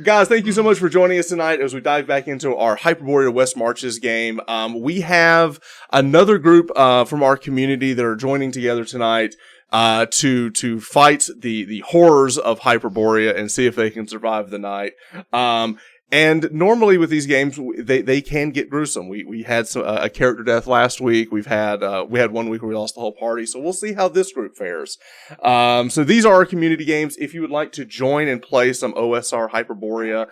Guys, thank you so much for joining us tonight as we dive back into our Hyperborea West Marches game. We have another group from our community that are joining together tonight to fight the horrors of Hyperborea and see if they can survive the night. And normally with these games, they can get gruesome. We had a character death last week. We had 1 week where we lost the whole party. So we'll see how this group fares. So these are our community games. If you would like to join and play some OSR Hyperborea,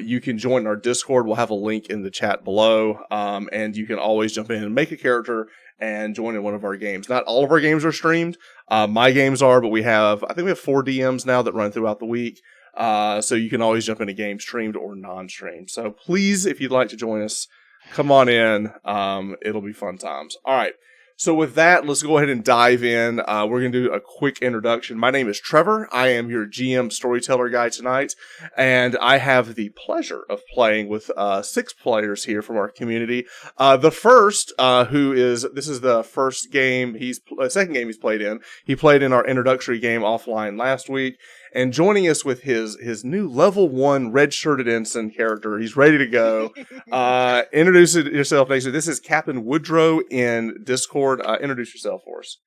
you can join our Discord. We'll have a link in the chat below. And you can always jump in and make a character and join in one of our games. Not all of our games are streamed. My games are, but I think we have 4 DMs now that run throughout the week. So you can always jump in a game streamed or non-streamed. So please, if you'd like to join us, come on in. It'll be fun times. All right. So with that, let's go ahead and dive in. We're going to do a quick introduction. My name is Trevor. I am your GM storyteller guy tonight, and I have the pleasure of playing with 6 players here from our community. The first, this is the first game second game he's played in. He played in our introductory game offline last week. And joining us with his new level 1 red-shirted ensign character. He's ready to go. Introduce yourself, Nation. This is Captain Woodrow in Discord. Introduce yourself for us.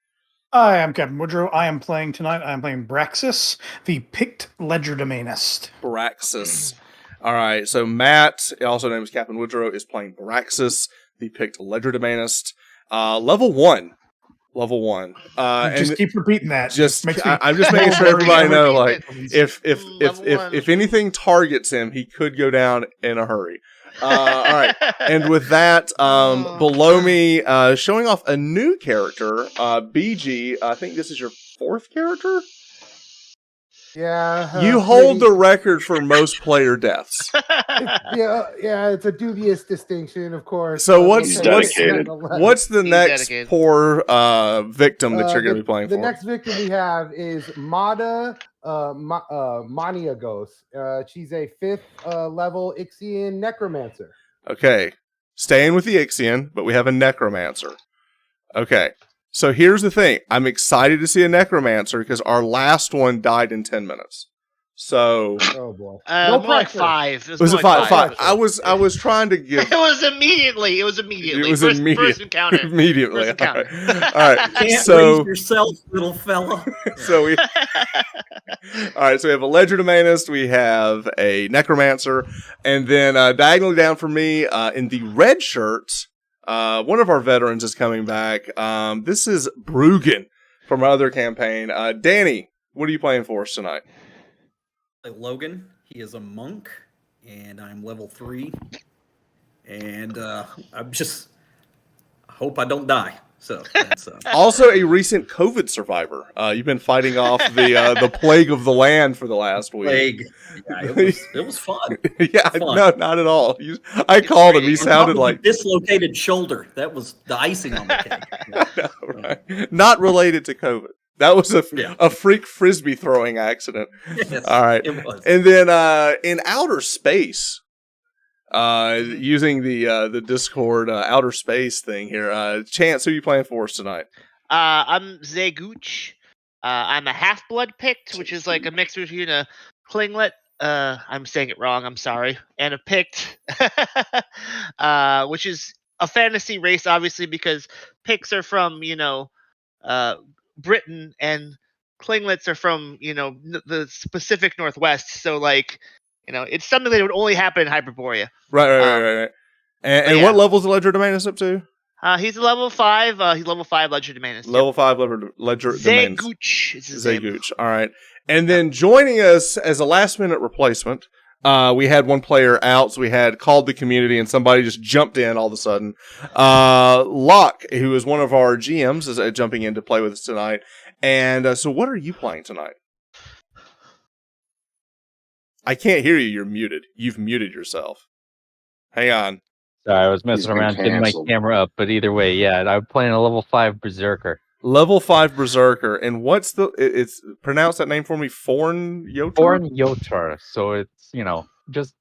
I am Captain Woodrow. I am playing Braxis, the Pict Legerdemainist. Braxis. All right. So Matt, also named as Captain Woodrow, is playing Braxis, the Pict Legerdemainist. Level 1. Level 1. Just keep repeating that. I'm just making sure everybody know, like, if anything targets him, he could go down in a hurry. All right. And with that, below me, showing off a new character, BG. I think this is your 4th character. Yeah. You hold the record for most player deaths. Yeah, it's a dubious distinction, of course. So what's the next poor victim that you're going to be playing for? The next victim we have is Mada Maniagos. She's a 5th level Ixian necromancer. Okay. Staying with the Ixian, but we have a necromancer. Okay. So here's the thing. I'm excited to see a necromancer because our last one died in 10 minutes. So, oh boy, no like 5. Was it 5? 5. I was trying to give. It was immediately. First encounter. Immediately. First encounter. All right. Can't so raise yourself, little fella. All right. So we have a legerdemainist, we have a necromancer, and then diagonally down from me, in the red shirt, one of our veterans is coming back. This is Bruggen from our other campaign. Danny, what are you playing for us tonight? Logan, he is a monk, and I'm level 3, and I hope I don't die. So that's, also a recent COVID survivor. You've been fighting off the plague of the land for the last week. Plague. Yeah, it was fun. Yeah, fun. No, not at all. I called him. He sounded like dislocated shoulder. That was the icing on the cake. Yeah. Right. Not related to COVID. That was a freak frisbee throwing accident. Yes, all right. It was. And then in outer space, using the Discord outer space thing here. Chance, who are you playing for us tonight? I'm Zegooch. I'm a half-blood Pict, which is like a mix between a Klinglet, I'm saying it wrong, I'm sorry, and a Pict, which is a fantasy race, obviously, because Picts are from, Britain, and Klinglets are from, the Pacific Northwest, so, like, it's something that would only happen in Hyperborea. Right. And what level is the Legerdemainist up to? He's a level 5. He's level 5 Legerdemainist. Level 5 Legerdemainist. Zegooch. All right. And then joining us as a last-minute replacement, we had one player out, so we had called the community, and somebody just jumped in all of a sudden. Locke, who is one of our GMs, is jumping in to play with us tonight. And so what are you playing tonight? I can't hear you. You're muted. You've muted yourself. Hang on. Sorry, I was messing around getting my camera up, but either way, yeah, I'm playing a level 5 Berserker. Level 5 Berserker. And what's it's pronounce that name for me, Forn Yotar? Forn Yotar. So it's,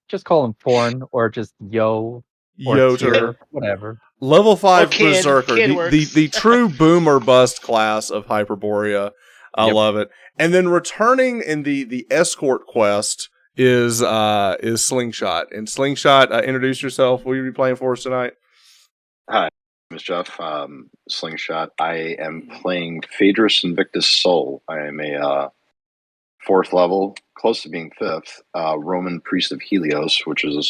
just call him Forn or just Yo. Yotar. Whatever. Level 5 Berserker. The true boom or bust class of Hyperborea. I love it. And then returning in the escort quest is Slingshot. And Slingshot, introduce yourself. What will you be playing for us tonight? Hi, Ms. Jeff. Slingshot. I am playing Phaedrus Invictus Soul. I am a 4th level, close to being 5th, Roman priest of Helios, which is a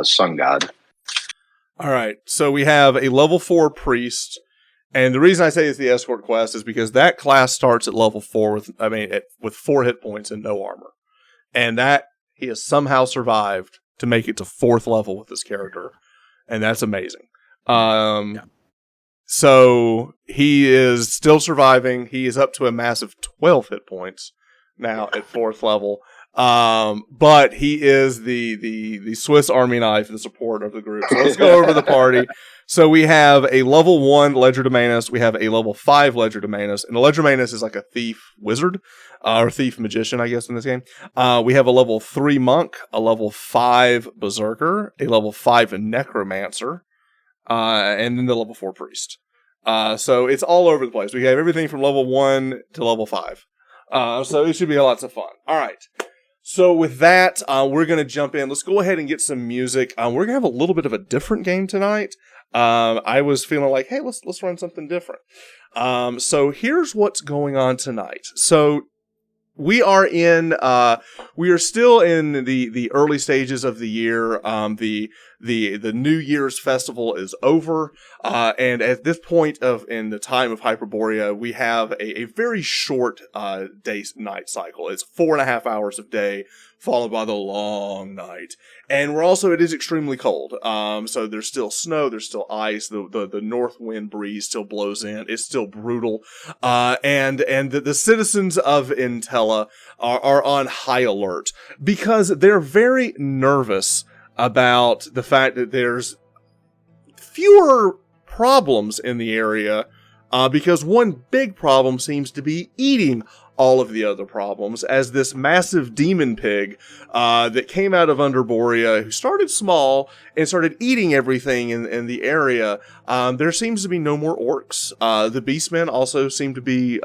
sun god. All right. So we have a level 4 priest. And the reason I say it's the escort quest is because that class starts at level 4 with 4 hit points and no armor. And that he has somehow survived to make it to 4th level with this character. And that's amazing. So he is still surviving. He is up to a massive 12 hit points now at 4th level. But he is the Swiss Army knife in support of the group. So let's go over the party. So we have a level 1 Legerdemainus. We have a level 5 Legerdemainus. And a Legerdemainus is like a thief wizard, or thief magician, I guess, in this game. We have a level 3 monk, a level 5 berserker, a level 5 necromancer, and then the level 4 priest. So it's all over the place. We have everything from level 1 to level 5. So it should be lots of fun. All right. So with that, we're going to jump in. Let's go ahead and get some music. We're going to have a little bit of a different game tonight. I was feeling like, hey, let's run something different. So here's what's going on tonight. So we are still in the early stages of the year. The New Year's festival is over, and at this point in the time of Hyperborea, we have a very short day-night cycle. It's 4.5 hours of day, followed by the long night. And it is extremely cold. So there's still snow, there's still ice, the north wind breeze still blows in. It's still brutal. And the citizens of Entella are on high alert because they're very nervous about the fact that there's fewer problems in the area, because one big problem seems to be eating all of the other problems, as this massive demon pig that came out of Underborea, who started small and started eating everything in the area. There seems to be no more orcs. The beastmen also seem to be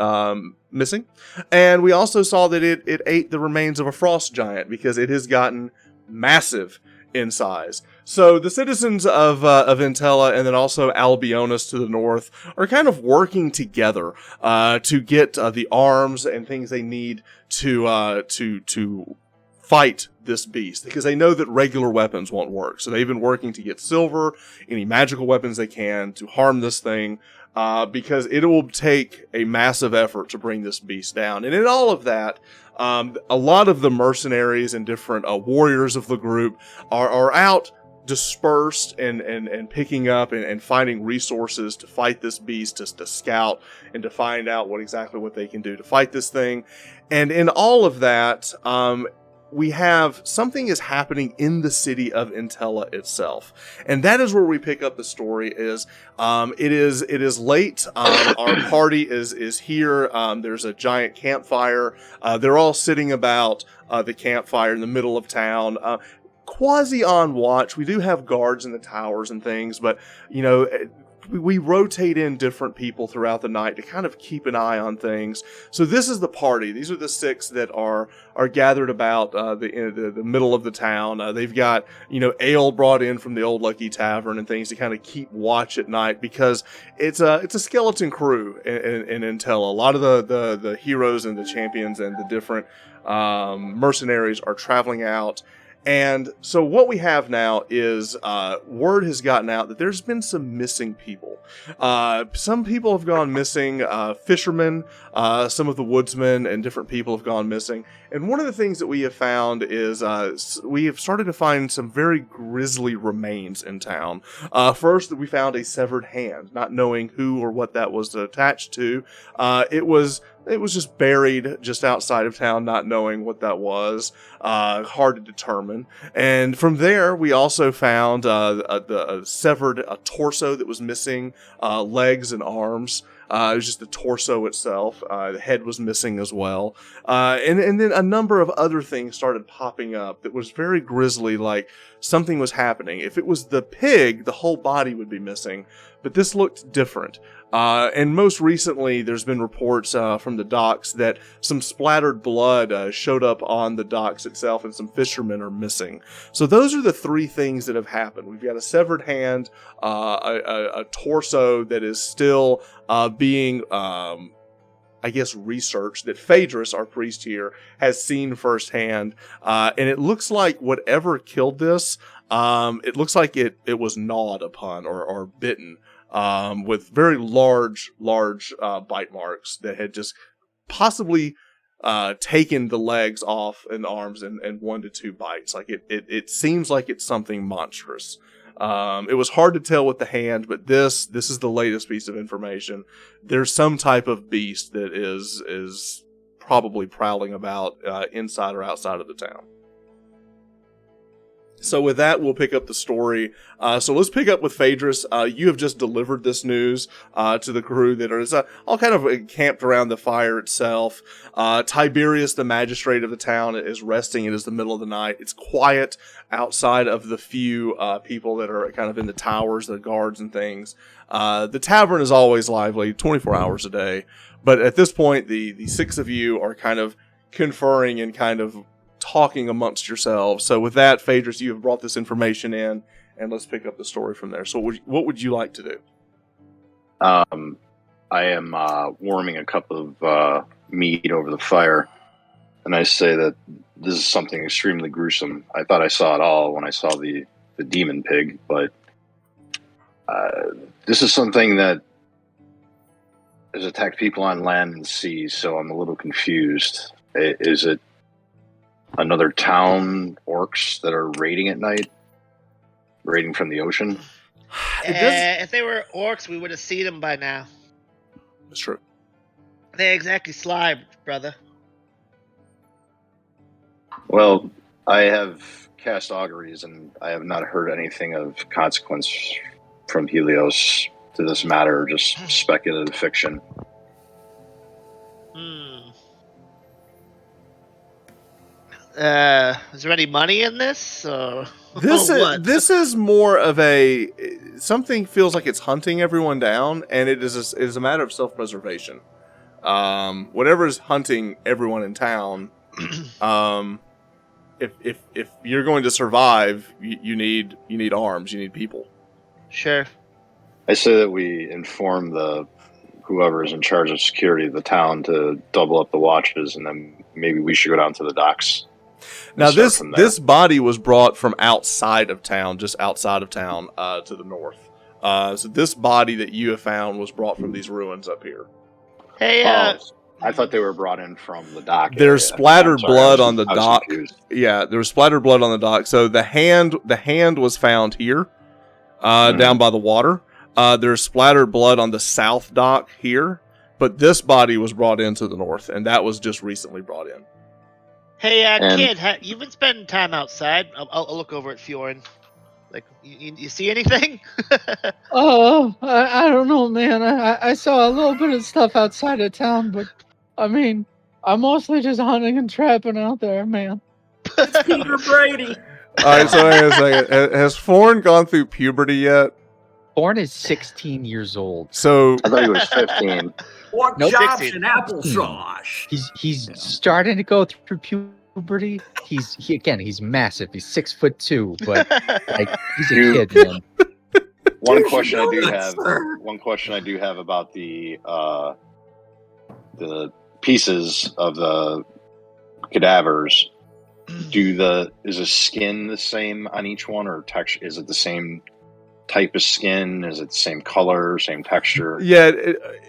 missing. And we also saw that it ate the remains of a frost giant because it has gotten massive in size. So the citizens of Entella and then also Albionus to the north are kind of working together to get the arms and things they need to fight this beast, because they know that regular weapons won't work. So they've been working to get silver, any magical weapons they can to harm this thing, because it will take a massive effort to bring this beast down. And in all of that, a lot of the mercenaries and different warriors of the group are out dispersed and picking up and finding resources to fight this beast, to scout and to find out exactly what they can do to fight this thing. And in all of that, we have something is happening in the city of Entella itself, and that is where we pick up the story. It is late. Our party is here. There's a giant campfire. They're all sitting about the campfire in the middle of town, quasi on watch. We do have guards in the towers and things, but we rotate in different people throughout the night to kind of keep an eye on things. So this is the party. These are the 6 that are gathered about the middle of the town. They've got ale brought in from the Old Lucky Tavern and things to kind of keep watch at night, because it's a skeleton crew in Entella. A lot of the heroes and the champions and the different mercenaries are traveling out. And so what we have now is word has gotten out that there's been some missing people. Some people have gone missing, fishermen, some of the woodsmen, and different people have gone missing. And one of the things that we have found is we have started to find some very grisly remains in town. First, we found a severed hand, not knowing who or what that was attached to. It was just buried just outside of town, not knowing what that was. Hard to determine. And from there, we also found a severed torso that was missing legs and arms. It was just the torso itself. The head was missing as well. And then a number of other things started popping up that was very grisly, like something was happening. If it was the pig, the whole body would be missing. but this looked different. And most recently, there's been reports from the docks that some splattered blood showed up on the docks itself, and some fishermen are missing. So those are the three things that have happened. We've got a severed hand, a torso that is still being, I guess, researched, that Phaedrus, our priest here, has seen firsthand. And it looks like whatever killed this, it looks like it was gnawed upon or bitten. With very large bite marks that had just possibly taken the legs off and the arms and 1 to 2 bites. Like it seems like it's something monstrous. It was hard to tell with the hand, but this is the latest piece of information. There's some type of beast that is probably prowling about inside or outside of the town. So with that, we'll pick up the story. So let's pick up with Phaedrus. You have just delivered this news to the crew that is all kind of camped around the fire itself. Tiberius, the magistrate of the town, is resting. It is the middle of the night. It's quiet outside of the few people that are kind of in the towers, the guards and things. The tavern is always lively, 24 hours a day. But at this point, the 6 of you are kind of conferring and kind of talking amongst yourselves. So with that, Phaedrus, you have brought this information in, and let's pick up the story from there. So what would you like to do? I am warming a cup of meat over the fire, and I say that this is something extremely gruesome. I thought I saw it all when I saw the demon pig, but this is something that has attacked people on land and sea, so I'm a little confused. Is it another town orcs that are raiding at night? Raiding from the ocean? If they were orcs, we would have seen them by now. That's true. They're exactly slime, brother. Well, I have cast auguries, and I have not heard anything of consequence from Helios to this matter, just speculative fiction. Is there any money in this? Or This is more of a something feels like it's hunting everyone down, and it is a matter of self-preservation. Whatever is hunting everyone in town, if you're going to survive, you need arms, you need people. Sure. I say that we inform whoever is in charge of security of the town to double up the watches, and then maybe we should go down to the docks. Now this body was brought from outside of town, just outside of town, to the north. So this body that you have found was brought from these ruins up here. Hey, I thought they were brought in from the dock. There's area. splattered Sorry, blood on the I was dock. confused. Yeah, there was splattered blood on the dock. So the hand was found here, down by the water. There's splattered blood on the south dock here, but this body was brought into the north, and that was just recently brought in. Hey, kid, you've been spending time outside. I'll look over at Fjorn. Like, you see anything? Oh, I don't know, man. I saw a little bit of stuff outside of town, but I mean, I'm mostly just hunting and trapping out there, man. It's Peter Brady. All right, so wait a second. Has Forn gone through puberty yet? Forn is 16 years old. So I thought he was 15. What Nope. chops 16. and applesauce? He's starting to go through puberty. He's massive. He's 6'2", but like he's a kid, man. One question I do have about the pieces of the cadavers. Is the skin the same on each one, or texture? Is it the same type of skin? Is it the same color, same texture? yeah,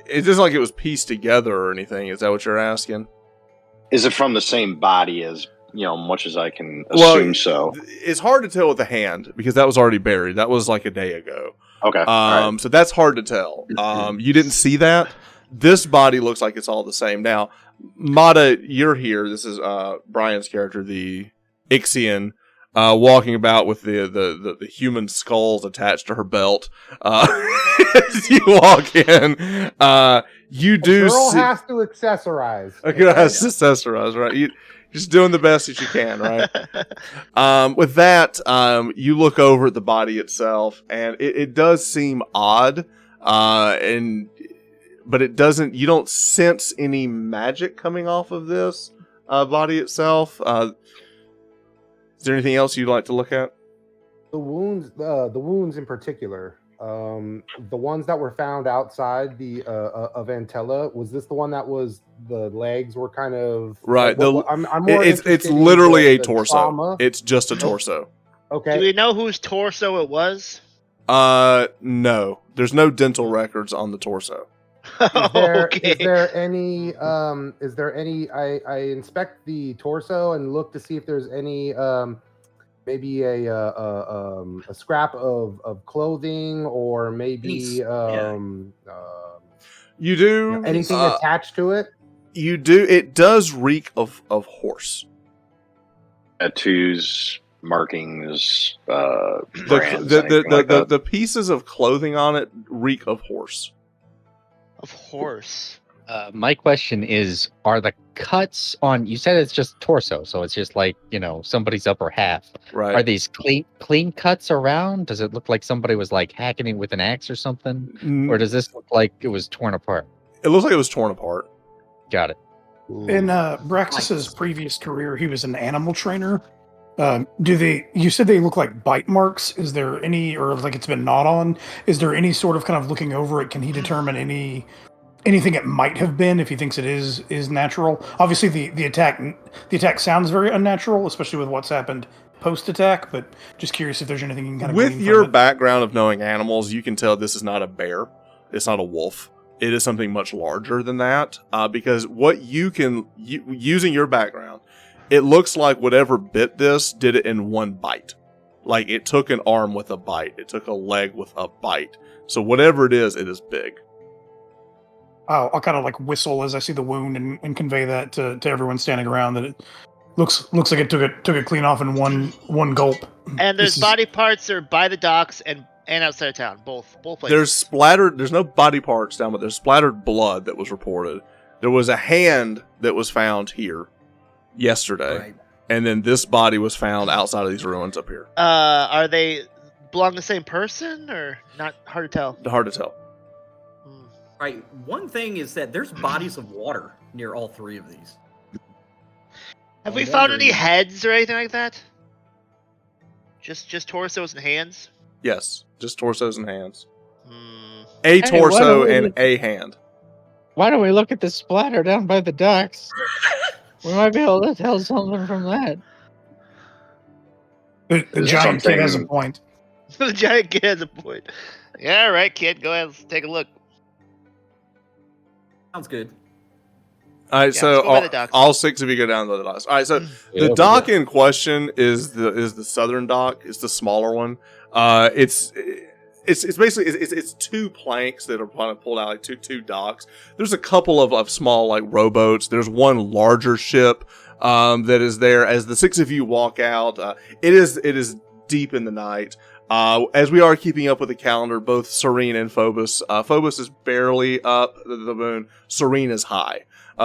it's just like it was pieced together or anything. Is that what you're asking? Is it from the same body as, much as I can assume so? It's hard to tell with the hand because that was already buried. That was like a day ago. Okay. All right. So that's hard to tell. You didn't see that. This body looks like it's all the same. Now, Mata, you're here. This is Brian's character, the Ixian, walking about with the human skulls attached to her belt. As you walk in, you do Girl see... has to accessorize. A girl has to accessorize, right? You're just doing the best that you can, right? With that, you look over at the body itself, and it does seem odd. but it doesn't. You don't sense any magic coming off of this body itself. Is there anything else you'd like to look at? The wounds in particular, the ones that were found outside the of Entella, was this the one that was the legs were kind of Right. I'm more it's interested in literally a the torso. trauma. It's just a torso. Do Okay. we know whose torso it was? No. There's no dental records on the torso. Okay. Is there any I inspect the torso and look to see if there's any maybe a scrap of clothing or maybe You do anything attached to it? You do. It does reek of horse. Tattoos, markings, The brands, anything like that. the pieces of clothing on it reek of horse. Of horse. My question is, are the cuts on, you said it's just torso, so it's just like, somebody's upper half. Right. Are these clean cuts around? Does it look like somebody was like hacking it with an axe or something? Or does this look like it was torn apart? It looks like it was torn apart. Got it. In Braxis's previous career, he was an animal trainer. You said they look like bite marks. Is there any, or like it's been gnawed on? Is there any sort of kind of looking over it? Can he determine anything it might have been if he thinks it is natural? Obviously, the attack sounds very unnatural, especially with what's happened post attack. But just curious if there's anything you can kind of With glean your from it. background of knowing animals, you can tell this is not a bear. It's not a wolf. It is something much larger than that. Because what using your background, it looks like whatever bit this did it in one bite. Like it took an arm with a bite. It took a leg with a bite. So whatever it is big. I'll kind of like whistle as I see the wound and convey that to everyone standing around that it looks like it took it clean off in one gulp. And there's body parts that are by the docks and outside of town, both places. There's no body parts down, but there's splattered blood that was reported. There was a hand that was found here yesterday. Right. And then this body was found outside of these ruins up here. Are they belong to the same person or not? Hard to tell. Hard to tell. Right. One thing is that there's bodies of water near all three of these. Have we found any heads or anything like that? Just torsos and hands? Yes, just torsos and hands. Hey, A why torso don't we- and a hand. Why don't we look at the splatter down by the docks? We might be able to tell something from that. The giant kid has a point. The giant kid has a point. Yeah, all right, kid. Go ahead. Let's take a look. Sounds good. All right, let's so go by the docks. all six of you go down to the docks. All right, so the dock in question is the southern dock. It's the smaller one. It's basically it's two planks that are kind of pulled out, like two docks. There's a couple of small like rowboats. There's one larger ship that is there. As the six of you walk out, it is deep in the night. As we are keeping up with the calendar, both Serene and Phobos. Phobos is barely up the moon. Serene is high.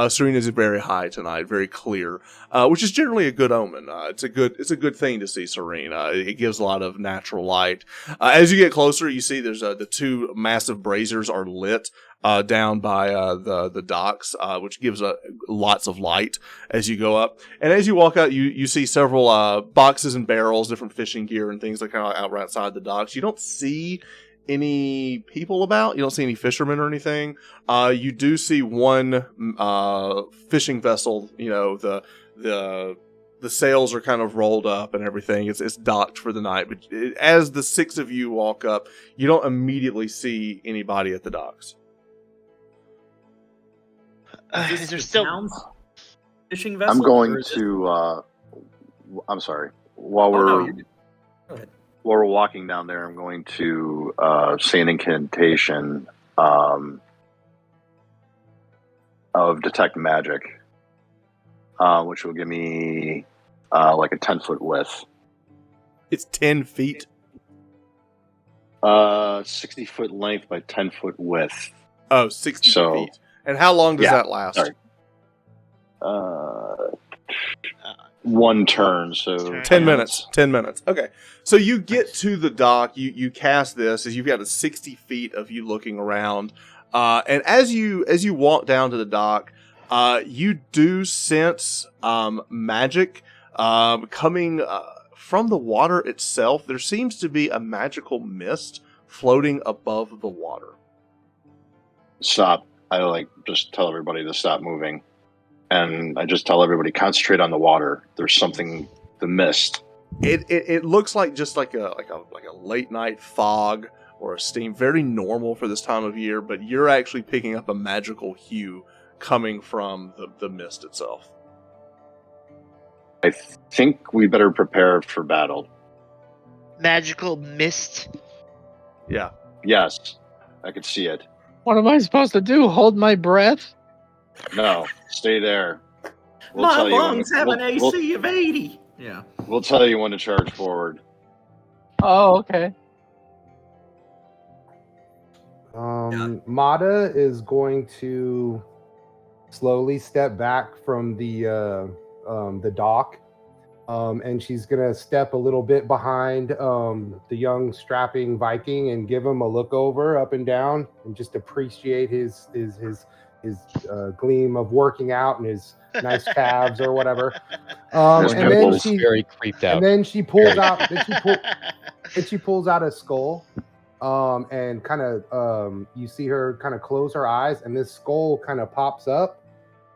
Serene is very high tonight, very clear, which is generally a good omen. It's a good thing to see Serene. It gives a lot of natural light. As you get closer, you see there's the two massive braziers are lit down by the docks, which gives lots of light as you go up. And as you walk out, you see several boxes and barrels, different fishing gear and things that kind of out outside the docks. You don't see any people about. You don't see any fishermen or anything. You do see one fishing vessel. You know, the sails are kind of rolled up and everything. It's docked for the night. But as the six of you walk up, you don't immediately see anybody at the docks. Is there still town's fishing vessel? I'm or going is it- to. I'm sorry. While Oh, we're no, you're good. Go ahead. while we're walking down there, I'm going to say an incantation of detect magic, which will give me like a 10-foot width, It's 10 feet. 60-foot length by 10-foot width. Oh, 60 So- feet. And how long does Yeah, that last? sorry. 1 turn, so 10 minutes. 10 minutes. Okay. So you get to the dock, you cast this as you've got a 60 feet of you looking around. And as you walk down to the dock, you do sense magic coming from the water itself. There seems to be a magical mist floating above the water. Stop. I just tell everybody to stop moving. And I just tell everybody, concentrate on the water. There's something, the mist. It looks like just like a late night fog or a steam, very normal for this time of year, but you're actually picking up a magical hue coming from the mist itself. I think we better prepare for battle. Magical mist. Yeah. Yes, I could see it. What am I supposed to do? Hold my breath? No, stay there. My lungs have an AC of 80. Yeah. We'll tell you when to charge forward. Oh, okay. Mata is going to slowly step back from the dock, and she's gonna step a little bit behind the young strapping Viking and give him a look over up and down and just appreciate his gleam of working out and his nice calves or whatever. And then she very creeped out. And then she pulls out. Then she pulls out a skull. And kind of you see her kind of close her eyes, and this skull kind of pops up.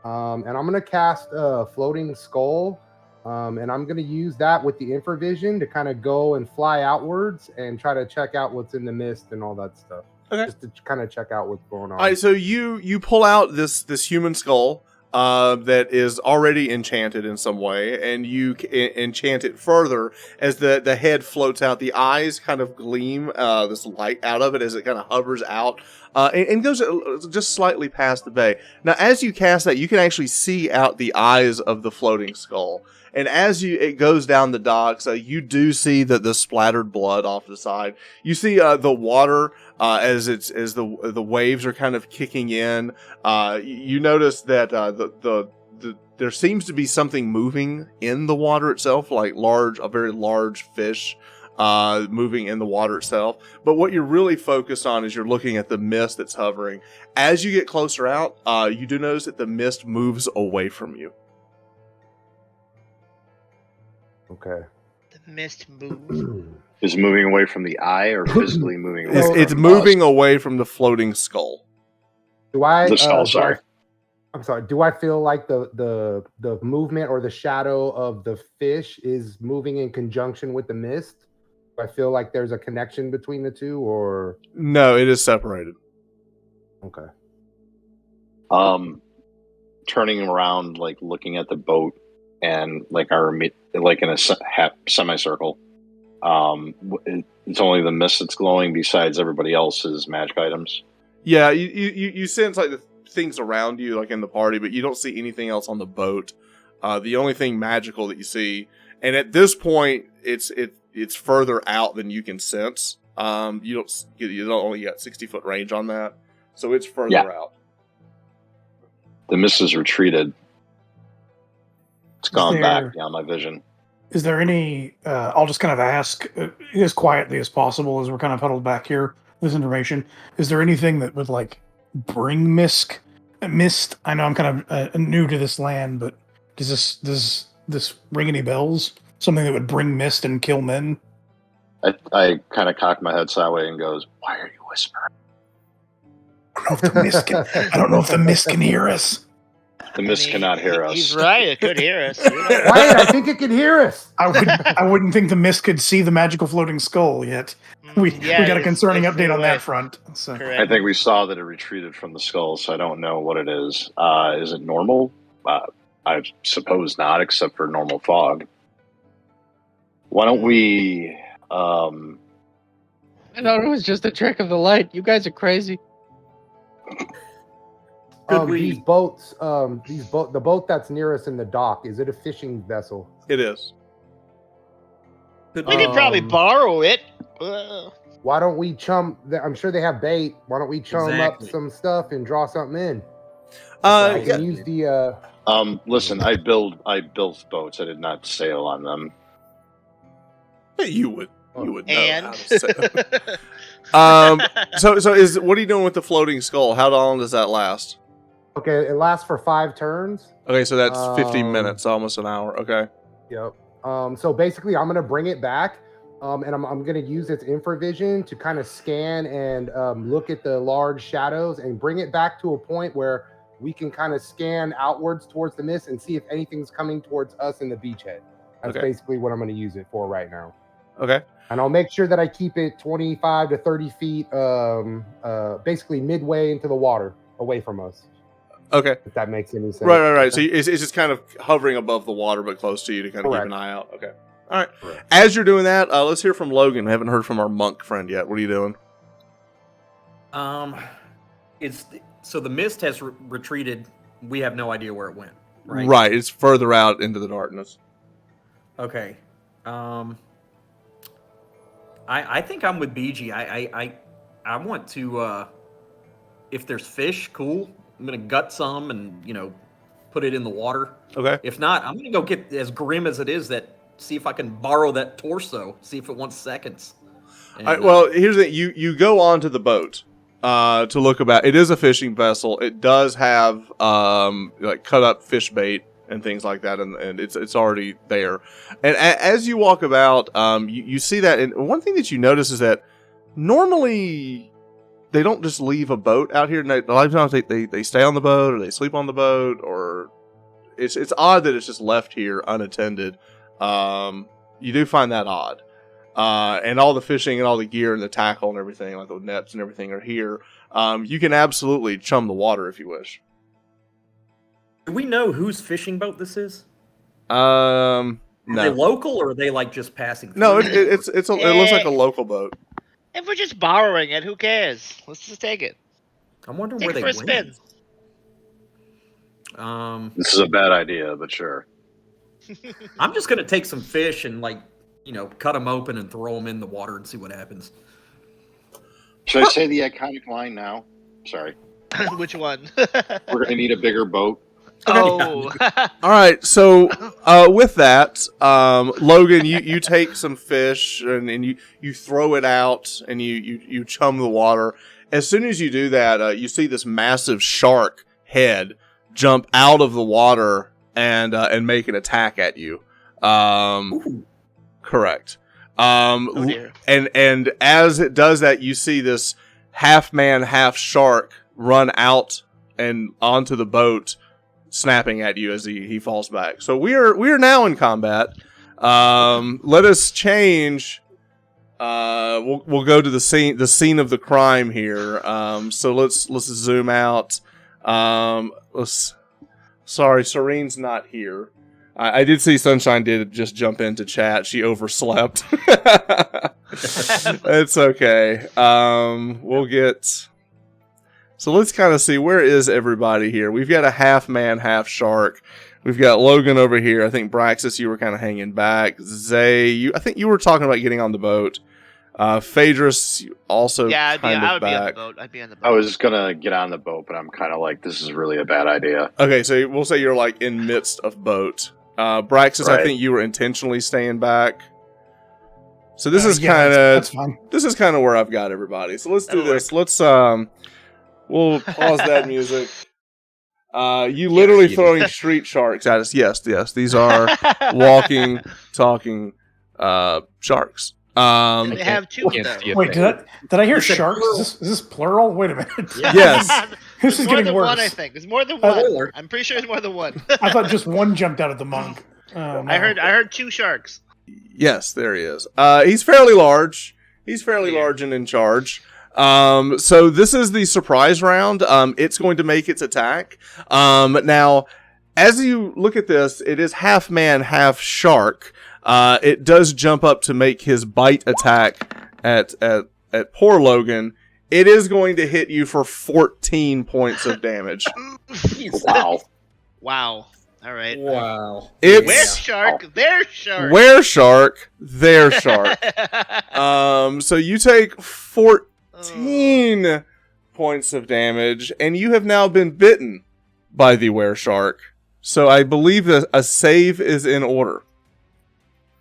And I'm gonna cast a floating skull, and I'm gonna use that with the infravision to kind of go and fly outwards and try to check out what's in the mist and all that stuff. Okay. Just to kind of check out what's going on. All right, so you pull out this human skull that is already enchanted in some way, and you enchant it further as the head floats out. The eyes kind of gleam this light out of it as it kind of hovers out and goes just slightly past the bay. Now, as you cast that, you can actually see out the eyes of the floating skull. And as it goes down the docks, you do see the splattered blood off the side. You see the water as the waves are kind of kicking in. You notice that there seems to be something moving in the water itself, like a very large fish moving in the water itself. But what you're really focused on is you're looking at the mist that's hovering. As you get closer out, you do notice that the mist moves away from you. Okay. The mist moves. Is moving away from the eye or physically moving away? It's moving away from the floating skull. Do I? The skull, sorry. I'm sorry. Do I feel like the movement or the shadow of the fish is moving in conjunction with the mist? Do I feel like there's a connection between the two, or No, it is separated. okay? Turning around, like looking at the boat and like in a semicircle. It's only the mist that's glowing besides everybody else's magic items. Yeah, you sense like the things around you, like in the party, but you don't see anything else on the boat. The only thing magical that you see, and at this point, it's further out than you can sense. You don't only got 60-foot range on that, so it's further out. The mist has retreated. It's gone back beyond my vision. Is there any, I'll just kind of ask as quietly as possible as we're kind of huddled back here, this information. Is there anything that would like bring mist? I know I'm kind of new to this land, but does this ring any bells? Something that would bring mist and kill men? I kind of cock my head sideways and goes, "Why are you whispering?" I don't know if the mist can hear us. The mist cannot hear us. He's right. It could hear us. Wyatt, I think it can hear us. I wouldn't think the mist could see the magical floating skull yet. We got a concerning update on that front. So. I think we saw that it retreated from the skull, so I don't know what it is. Is it normal? I suppose not, except for normal fog. Why don't we... I thought it was just a trick of the light. You guys are crazy. These boats, the boat that's near us in the dock, is it a fishing vessel? It is. We could probably borrow it. Why don't we chum? I'm sure they have bait. Why don't we chum up some stuff and draw something in? I Yeah, can use the. Listen, I built boats. I did not sail on them. you would know And how to sail. So what are you doing with the floating skull? How long does that last? Okay, it lasts for 5 turns. Okay, so that's 15 Um, minutes, almost an hour. Okay. Yep. So basically, I'm gonna bring it back, and I'm gonna use its infravision to kind of scan and look at the large shadows and bring it back to a point where we can kind of scan outwards towards the mist and see if anything's coming towards us in the beachhead. That's Okay. basically what I'm gonna use it for right now. Okay. And I'll make sure that I keep it 25 to 30 feet, basically midway into the water, away from us. Okay. If that makes any sense. Right. So it's just kind of hovering above the water, but close to you to kind of keep Correct. an eye out. Okay. All right. Correct. As you're doing that, let's hear from Logan. I haven't heard from our monk friend yet. What are you doing? So the mist has retreated. We have no idea where it went. Right. Right. It's further out into the darkness. Okay. I think I'm with BG. I want to. If there's fish, cool. I'm gonna gut some and put it in the water. Okay. If not, I'm gonna go get, as grim as it is, see if I can borrow that torso. See if it wants seconds. And, All right, well, here's the you go onto the boat to look about. It is a fishing vessel. It does have like cut up fish bait and things like that, and it's already there. And as you walk about, you see that. And one thing that you notice is that normally they don't just leave a boat out here. A lot of times they stay on the boat, or they sleep on the boat, or it's odd that it's just left here unattended. You do find that odd. And all the fishing and all the gear and the tackle and everything, like the nets and everything, are here. You can absolutely chum the water if you wish. do we know whose fishing boat this is? No. Are they local, or are they like just passing through? No, it looks like a local boat. if we're just borrowing it, who cares? Let's just take it. I'm wondering Take where it they for a spin. went. This is a bad idea, but sure. I'm just gonna take some fish and cut them open and throw them in the water and see what happens. Should I say the iconic line now? Sorry. Which one? We're going to need a bigger boat. Oh. All right, so with that, Logan, you take some fish and you throw it out and you chum the water. As soon as you do that, you see this massive shark head jump out of the water and make an attack at you. Correct. Oh dear. And as it does that, you see this half man, half shark run out and onto the boat, snapping at you as he falls back. So we are now in combat. Let us change. We'll go to the scene of the crime here. So let's zoom out. Sorry, Serene's not here. I did see Sunshine did just jump into chat. She overslept. It's okay. We'll get. So let's kind of see, where is everybody here? We've got a half man, half shark. We've got Logan over here. I think Braxis, you were kind of hanging back. Zay, I think you were talking about getting on the boat. Phaedrus, you also Yeah, I would back. be on the boat. I'd be on the boat. I was going to get on the boat, but I'm kind of like, this is really a bad idea. Okay, so we'll say you're like in midst of boat. Braxis, Right. I think you were intentionally staying back. So this is Yeah, kind that's of fine. this is kind of where I've got everybody. So let's do That'll this. Let's we'll pause that music. You literally Yes, throwing street sharks at us. Yes, these are walking, talking sharks. They have two Can't though. see a Wait, thing. did I hear You said sharks? plural. Is this plural? Wait a minute. Yes. This There's is more getting than worse. one, I think. There's more than Oh. one. I'm pretty sure there's more than one. I thought just one jumped out of the monk. Oh, no. I heard two sharks. Yes, there he is. He's fairly large. He's fairly Yeah. large and in charge. So this is the surprise round. It's going to make its attack. Now, as you look at this, it is half man, half shark. It does jump up to make his bite attack at poor Logan. It is going to hit you for 14 points of damage. Wow. Wow. All right. Wow. It's Where's shark? There's shark. where shark, there shark. So you take 14 points of damage, and you have now been bitten by the were-shark. So I believe that a save is in order.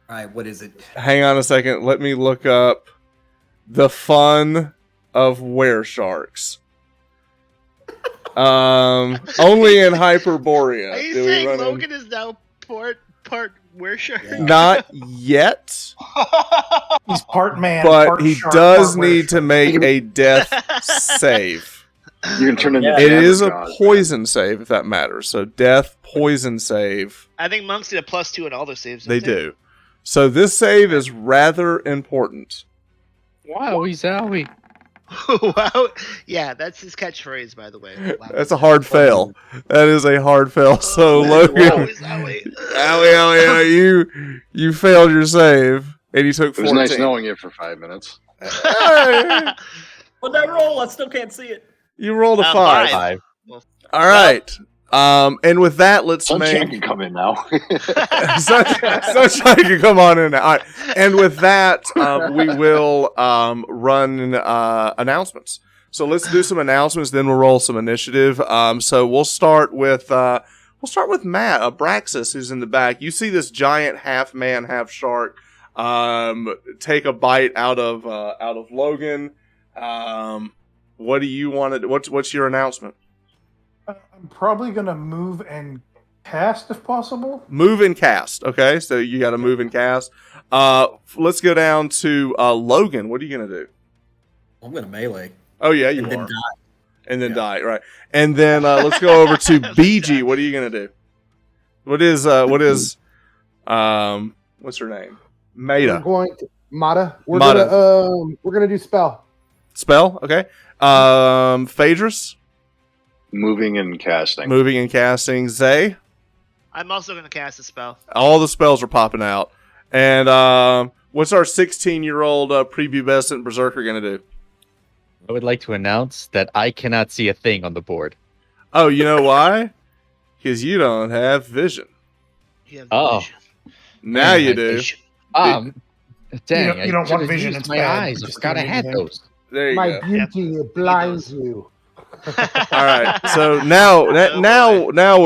All right, what is it? Hang on a second. Let me look up the fun of were-sharks. Only in Hyperborea. Are you do we saying run in- Logan is now part were-shark? Not yet, He's part man, but part he shark, does part need to were-shark. make a death save. You can turn into It is a Jabberjaws, man. poison save, if that matters. So death, poison save, I think monks get a +2 in all their saves. they don't do. So this save is rather important. Wowie zowie. Wow. Yeah, that's his catchphrase, by the way. Wow. That's a hard fail. That is a hard fail. So Logan, Wowie zowie. Owie, you failed your save, and you took It was 14. nice knowing you for 5 minutes. Hey, Well, that roll, I still can't see it. you rolled a 5. Five. All right. And with that, let's Sunshine make can come in now. Sunshine can come on in now. All right. And with that, we will run announcements. So let's do some announcements, then we'll roll some initiative. So we'll start with Matt, Abraxas, who's in the back. You see this giant half man, half shark take a bite out of Logan. What do you want to? What's your announcement? I'm probably gonna move and cast if possible. Move and cast. Okay, so you got to move and cast. Let's go down to Logan. What are you gonna do? I'm gonna melee. Oh yeah, you And then are. die. And then Yeah. die, right? And then let's go over to BG. What are you gonna do? What's her name? Maida. Mata. Mata. We're gonna do spell. Spell. Okay. Phaedrus. Moving and casting. Moving and casting. Zay. I'm also going to cast a spell. All the spells are popping out. And what's our 16-year-old prepubescent berserker gonna do? I would like to announce that I cannot see a thing on the board. Oh, you know why? Because you don't have vision. You have Oh. vision. Now you do. Vision. Dang, you don't I want should've vision, used it's my bad. eyes. I Just forgot I doing had anything. those. There you My go. beauty, it blinds you. All right. So now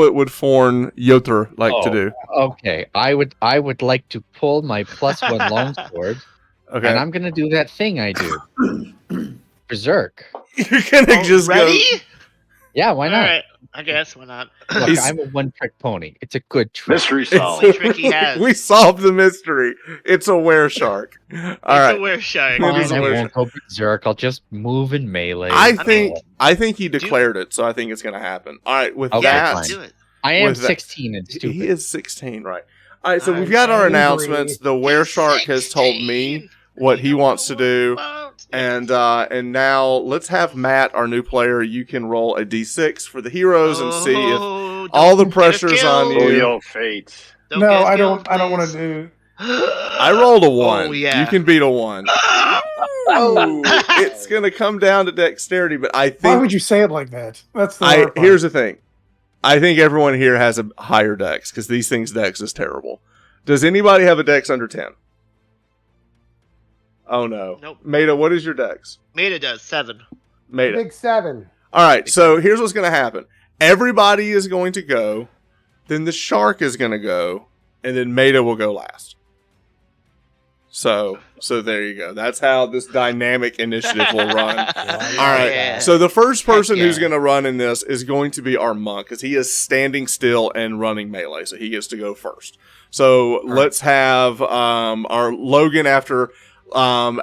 it would Forn Yother like to Oh. do. Okay, I would like to pull my +1 longsword, Okay. and I'm gonna do that thing I do. Berserk. You're gonna just Ready? Yeah, why All not? right. I guess why not? Look, He's- I'm a one-trick pony. It's a good trick. Mystery go. solved. Only trick he has. We solved the mystery. It's a were shark. All It's right. a were shark. It Fine, is a I weird- won't go berserk. I'll just move in melee. I mean, think he declared it, so I think it's gonna happen. All right. With Okay, that, fine. Do it. I am with that- 16 and stupid. he is 16, right? All right. So I'm we've got our angry. announcements. The were shark has told me what he wants to do. And now let's have Matt, our new player. You can roll a d6 for the heroes and see if all the pressure's on Oh, you. yo, fate. No, I don't want to do. I rolled a 1. Oh, yeah. You can beat a 1. Ooh, it's gonna come down to dexterity, but I Why think would you say it like that? That's the hard part. here's the thing. I think everyone here has a higher dex because these things' dex is terrible. Does anybody have a dex under 10? Oh no. Nope. Maida, what is your dex? Maida does 7. Maida. Big 7. All right, so here's what's going to happen. Everybody is going to go, then the shark is going to go, and then Maida will go last. So there you go. That's how this dynamic initiative will run. All right. Yeah. So the first person Heck who's yeah. going to run in this is going to be our monk because he is standing still and running melee, so he gets to go first. So let's have our Logan after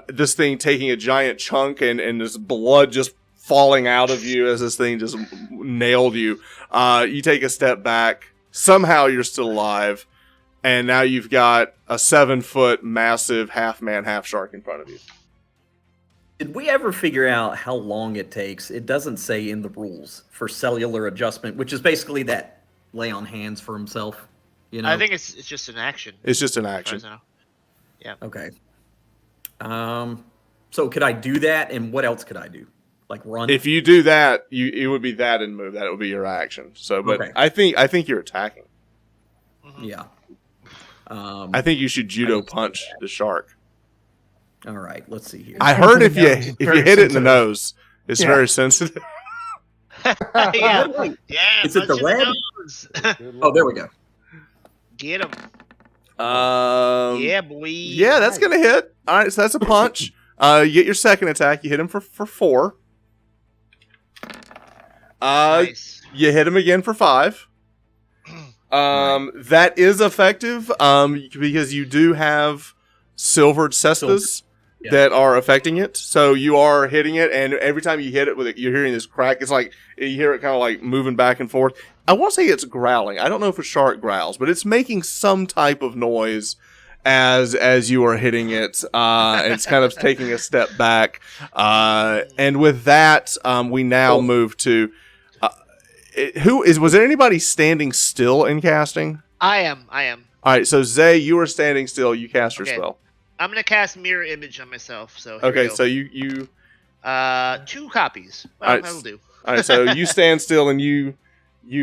this thing taking a giant chunk and this blood just falling out of you as this thing just nailed you. You take a step back. Somehow you're still alive. And now you've got a 7-foot massive half man, half shark in front of you. Did we ever figure out how long it takes? It doesn't say in the rules for cellular adjustment, which is basically that lay on hands for himself. You know. I think it's just an action. It's just an as action. far as I know. Okay. So could I do that, and what else could I do? Like run? If you do that, it would be that and move. That would be your action. So, but Okay. I think you're attacking. Yeah. I think you should judo punch the shark. All right. Let's see here. I heard if you Very hit it in the sensitive. nose, it's Yeah. very sensitive. yeah, Wait, yeah. Is it the punch in red? nose. Oh, there we go. Get him. Yeah, Yeah, boy. yeah, that's gonna hit. All right, so that's a punch. You get your second attack. You hit him for 4. Nice. You hit him again for 5. That is effective. Because you do have silvered cestus Yeah. that are affecting it. So you are hitting it, and every time you hit it with it, you're hearing this crack. It's like you hear it kind of like moving back and forth. I want to say it's growling. I don't know if a shark growls, but it's making some type of noise as you are hitting it. It's kind of taking a step back. And with that, we now move to was there anybody standing still in casting? I am. All right, so Zay, you are standing still. You cast your Okay. spell. I'm gonna cast mirror image on myself. So here we Okay, go. so you 2 copies. Well, Alright, that'll do. all right, so you stand still and you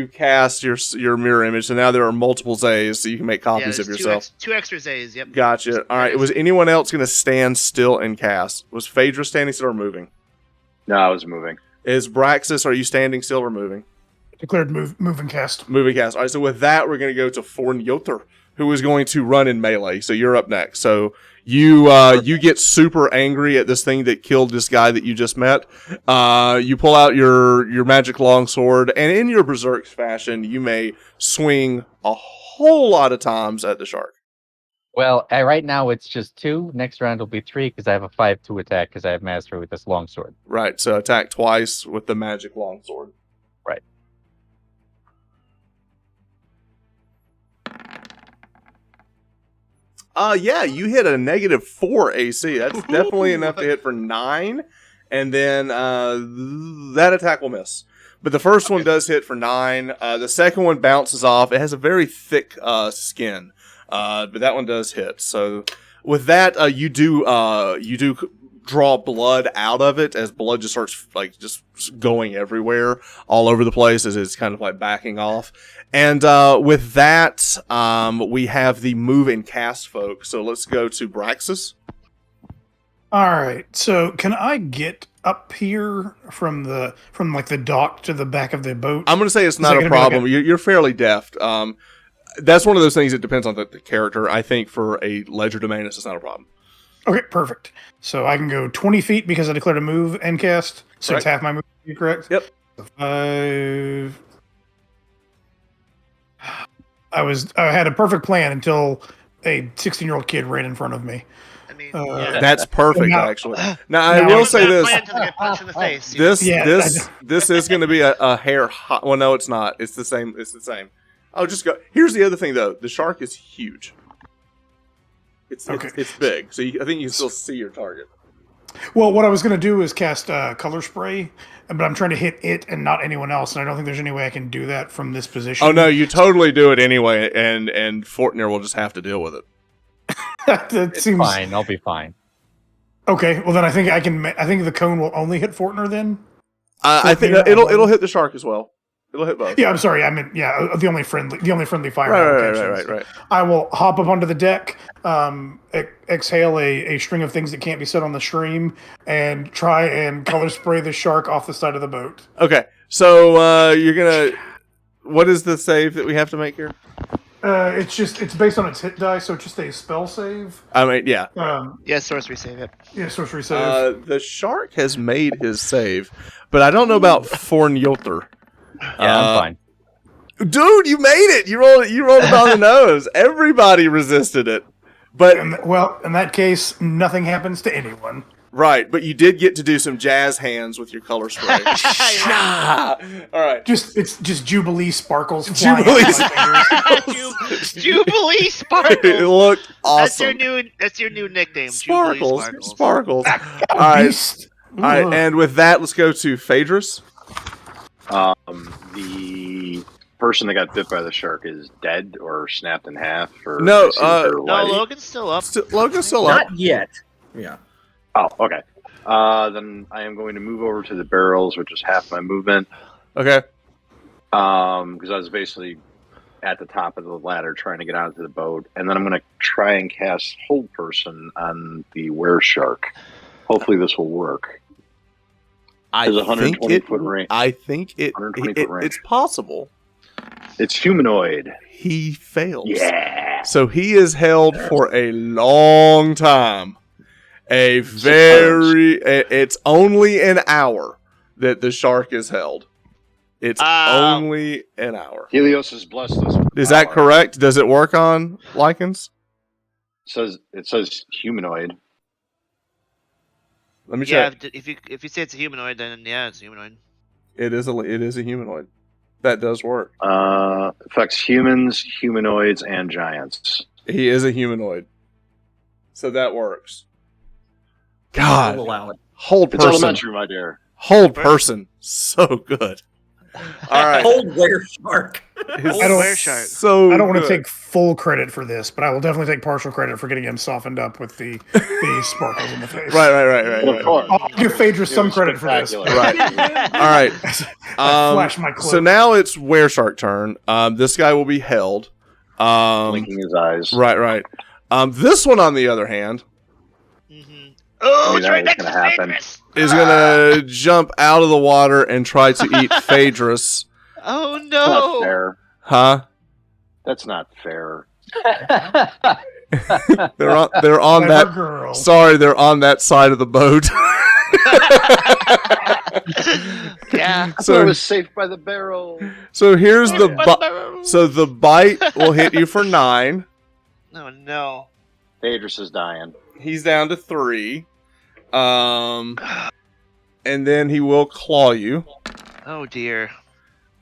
cast your mirror image. So now there are multiple Zays, so you can make copies of there's yourself. 2 extra Z's. Yep. Gotcha. All right, was anyone else going to stand still and cast? Was Phaedra standing still or moving? No, I was moving. Is Braxis, are you standing still or moving? Declared move and cast. Moving cast. All right, so with that, we're going to go to Fornjotr, who is going to run in melee. So you're up next. So you get super angry at this thing that killed this guy that you just met. You pull out your magic longsword, and in your berserk fashion, you may swing a whole lot of times at the shark. Well, right now it's just 2. Next round will be 3 because I have a 5-2 attack because I have mastery with this longsword. Right, so attack twice with the magic longsword. Right. Yeah, you hit a -4 AC. That's definitely enough to hit for 9. And then that attack will miss. But the first one does hit for 9. The second one bounces off. It has a very thick skin. But that one does hit. So with that, you do draw blood out of it as blood just starts like just going everywhere, all over the place as it's kind of like backing off. And with that, we have the move and cast folk. So let's go to Braxis. All right. So can I get up here from like the dock to the back of the boat? I'm going to say it's Is not that a gonna be like problem. You're fairly deft. That's one of those things that depends on the character. I think for a ledger domain, it's not a problem. Okay, perfect. So I can go 20 feet because I declared a move and cast. So it's half my move. You correct? Yep. 5. I had a perfect plan until a 16-year-old kid ran in front of me. I mean, That's perfect, Now- actually. Now I now- will say this: Get punched in the face. you know? this is going to be a hair hot. Well, no, it's not. It's the same. It's the same. I'll just go. Here's the other thing, though. The shark is huge. It's big, so I think you can still see your target. Well, what I was going to do is cast color spray, but I'm trying to hit it and not anyone else, and I don't think there's any way I can do that from this position. Oh no, you totally do it anyway, and Fortner will just have to deal with it. That seems Fine, I'll be fine. Okay, well then I think I can. I think the cone will only hit Fortner then. I think it'll hit the shark as well. It'll hit both. Yeah, I'm sorry. I meant the only friendly fire. Right. I will hop up onto the deck, exhale a string of things that can't be said on the stream, and try and color spray the shark off the side of the boat. Okay, so you're gonna. What is the save that we have to make here? It's based on its hit die, so it's just a spell save. I mean, yeah. Yeah, sorcery save it. Yeah, sorcery save. The shark has made his save, but I don't know about Fornjotr. Yeah, I'm fine. Dude, you made it! You rolled it on the nose. Everybody resisted it, but in that case, nothing happens to anyone. right. But you did get to do some jazz hands with your color spray. All right. It's just Jubilee sparkles. Flying Jubilee out my fingers. Jubilee It Sparkles. looked awesome. That's your new nickname. Sparkles. Jubilee Sparkles. All Oh, right. beast. All right. And with that, let's go to Phaedrus. The person that got bit by the shark is dead or snapped in half, or No, is her No, leg? Logan's still up. Logan's still up. Not yet. Yeah. Oh, okay. Then I am going to move over to the barrels, which is half my movement. Okay. Because I was basically at the top of the ladder trying to get onto the boat, and then I'm going to try and cast Hold Person on the were shark. Hopefully, this will work. I There's a think 120 it. foot range. I think 120 foot range. it's possible. It's humanoid. He fails. Yeah. So he is held for a long time. It's only an hour that the shark is held. It's only an hour. Helios has blessed us. With Is that power. correct? Does it work on lichens? It says humanoid. Let me Yeah, check. if you say it's a humanoid, then yeah, it's a humanoid. It is a humanoid. That does work. Affects humans, humanoids, and giants. He is a humanoid. So that works. We'll God. allow it. Hold It's person. elementary, my dear. Hold person. So good. All right. Cold were shark. His- I don't- Were shark. So I don't want to good. take full credit for this, but I will definitely take partial credit for getting him softened up with the sparkles in the face. Right. Of course. I'll give Phaedra some It was credit for this. spectacular. Right. All right. I flash my cloak. So now it's Wereshark turn. This guy will be held. Blinking his eyes. Right. This one, on the other hand, Mm-hmm. Oh, Knew it's that right was next to gonna happen. Phaedrus. is gonna jump out of the water and try to eat Phaedrus. Oh That's not no! fair. Huh? That's not fair. They're on Clever that. girl. Sorry, they're on that side of the boat. Yeah. I thought I So was safe by the barrel. so here's the so the bite will hit you for 9. Oh no. Phaedrus is dying. He's down to 3. And then he will claw you. Oh dear.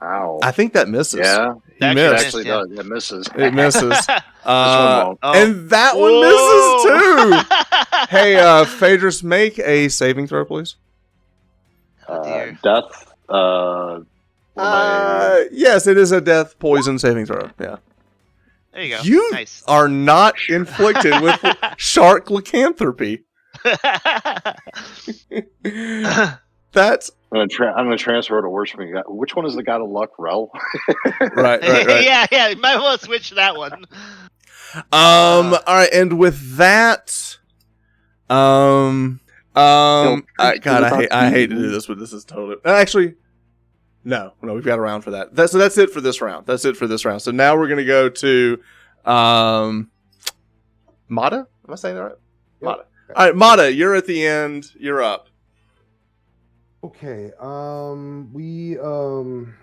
Ow. I think that misses. Yeah, He That it missed. missed, actually yeah. does. It misses. It misses. won't. Oh. And that one misses too. Hey, Phaedrus, make a saving throw, please. Oh dear. Death. Yes, it is a death poison saving throw. Yeah. There you go. You Nice. are not inflicted with shark lycanthropy. That's I'm gonna transfer to worshiping God. Which one is the god of luck? Rel. right. yeah, you might well switch that one. All right, and with that, God, I hate to do this, but this is totally actually. No, we've got a round for that. So that's it for this round. So now we're gonna go to, Mata. Am I saying that right? Yep. Mata. All right, Mata, you're at the end. You're up. Okay. We are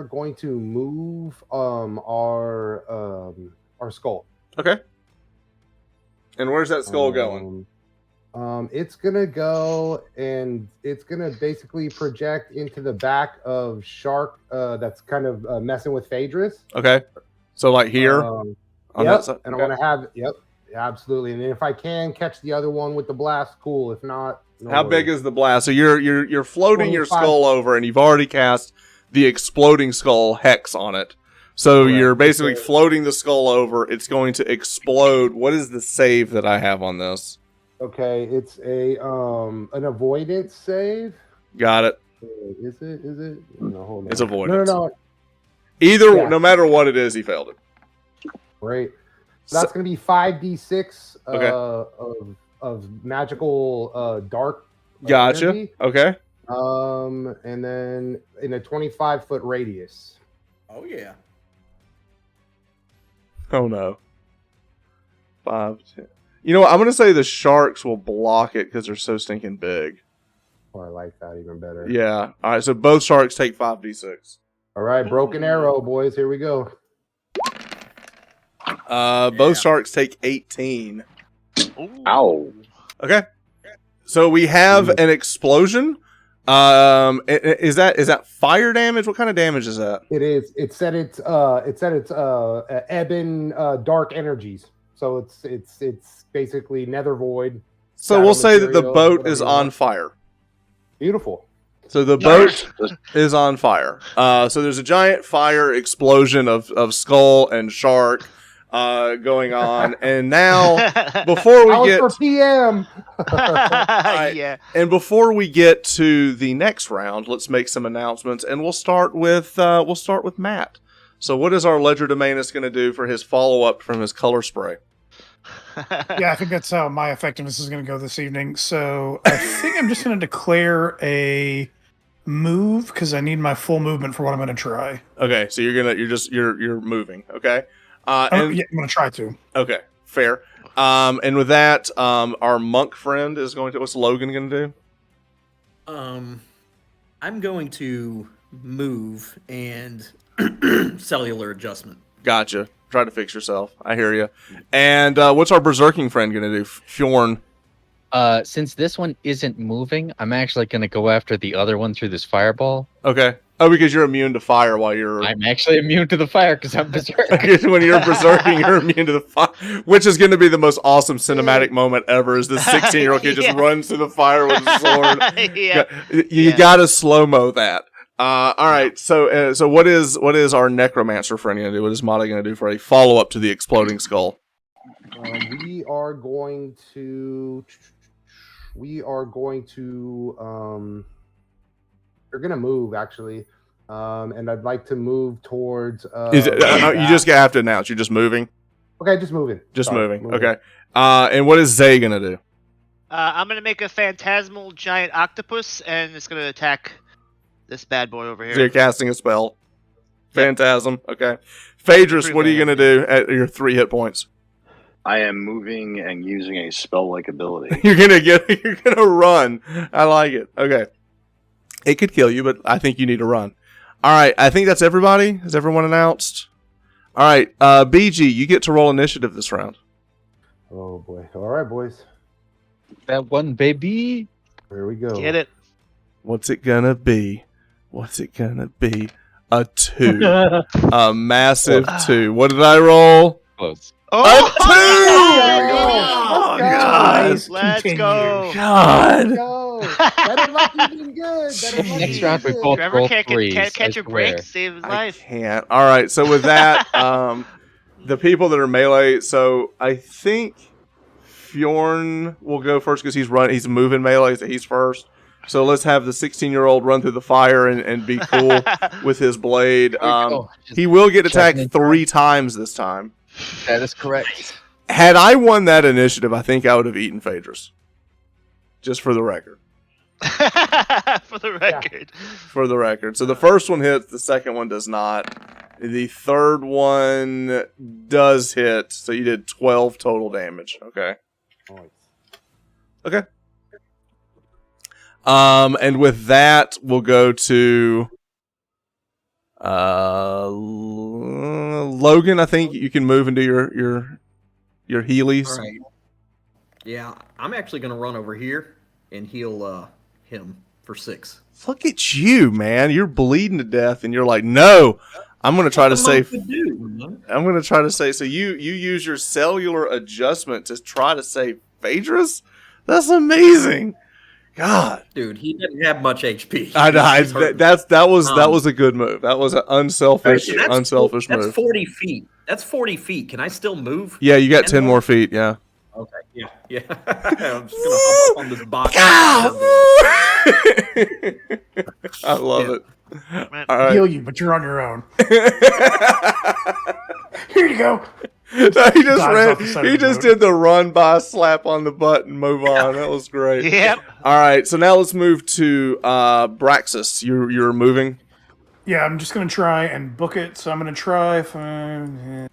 going to move our skull. Okay. And where's that skull going? It's gonna go and it's gonna basically project into the back of Shark. That's kind of messing with Phaedrus. Okay. So like here Um, on yep, that side. and Okay. I want to have absolutely. And if I can catch the other one with the blast, cool. If not, no How big is the blast? So you're floating your 25. skull over, and you've already cast the exploding skull hex on it. So Correct. you're basically Okay. floating the skull over. It's going to explode. What is the save that I have on this? Okay, it's an avoidance save. Got it. Is it? No, hold on. It's avoidance. No. Either, Yeah. no matter what it is, he failed it. Great. So that's going to be 5d6 Okay. of magical dark. Gotcha. energy. Okay. And then in a 25-foot radius. Oh yeah. Oh no. 5, 10. You know what? I'm going to say the sharks will block it because they're so stinking big. Oh, I like that even better. Yeah. All right. So both sharks take 5d6. All right, broken arrow, boys. Here we go. Both sharks take 18. Ooh. Ow. Okay. So we have an explosion. Is that fire damage? What kind of damage is that? It is. It said it's ebon dark energies. So it's basically nether void. So Shadow we'll say that the material, boat whatever is you on want. fire. Beautiful. So the boat is on fire. So there's a giant fire explosion of skull and shark going on, and now before That we was get for PM. Yeah. and before we get to the next round, let's make some announcements, and we'll start with Matt. So what is our Legerdemainus going to do for his follow up from his color spray? Yeah, I think that's how my effectiveness is going to go this evening. So I think I'm just going to declare a move because I need my full movement for what I'm going to try. Okay, so you're moving. Okay. Yeah, And I'm going to try to. okay, fair. And with that, our monk friend is going to. What's Logan going to do? I'm going to move and cellular adjustment. Gotcha. Try to fix yourself. I hear you. And what's our berserking friend going to do? Fjorn. Since this one isn't moving, I'm actually going to go after the other one through this fireball. Okay. Oh, because you're immune to fire while you're. I'm actually immune to the fire because I'm berserk. When you're berserking, you're immune to the fire, which is going to be the most awesome cinematic moment ever. Is the 16-year-old kid just runs through the fire with a sword? You got to slow mo that. All right. So what is our necromancer friend going to do? What is Mata going to do for a follow up to the exploding skull? We are going to. We're gonna move actually, and I'd like to move towards. You just have to announce you're just moving. Okay, just moving. Just moving. Okay. And what is Zay gonna do? I'm gonna make a phantasmal giant octopus, and it's gonna attack this bad boy over here. So you're casting a spell. Phantasm. Okay. Phaedrus, what are you gonna do at your 3 hit points? I am moving and using a spell-like ability. You're gonna run. I like it. Okay. It could kill you, but I think you need to run. All right. I think that's everybody. Has everyone announced? All right. BG, you get to roll initiative this round. Oh boy! All right, boys. That one, baby. Here we go. Get it? What's it gonna be? What's it gonna be? A 2. A massive 2. What did I roll? Close. Oh, A 2! Guys, let's continue. go. God. Go. Better luck than good. Next round, we both Trevor roll can't threes. catch I a break, swear. save his I life. can't. All right. So with that, the people that are melee. So I think Fjorn will go first because he's moving melee. So he's first. So let's have the 16-year-old run through the fire and be cool with his blade. He will get attacked 3 times this time. That is correct. Had I won that initiative, I think I would have eaten Phaedrus. Just for the record. For the record. For the record. So the first one hits, the second one does not. The third one does hit, so you did 12 total damage. Okay. Okay. And with that, we'll go to Logan. I think you can move and do your Heelys. All right. Yeah, I'm actually going to run over here and heal him for 6. Look at you, man. You're bleeding to death, and you're like, no. I'm going to try to save. I'm going to try to save. So you use your cellular adjustment to try to save Phaedrus? That's amazing. God, dude, he didn't have much HP. That was a good move. That was an unselfish move. That's 40 feet. That's 40 feet. Can I still move? Yeah, you got 10 more feet. Yeah. Okay. Yeah. I'm just gonna hop up on this box. I love it. All right. Heal you, but you're on your own. Here you go. He just did the run by, slap on the butt, and move on. That was great. Yep. All right, so now let's move to Braxis. You're moving. Yeah, I'm just gonna try and book it. So I'm gonna try 5,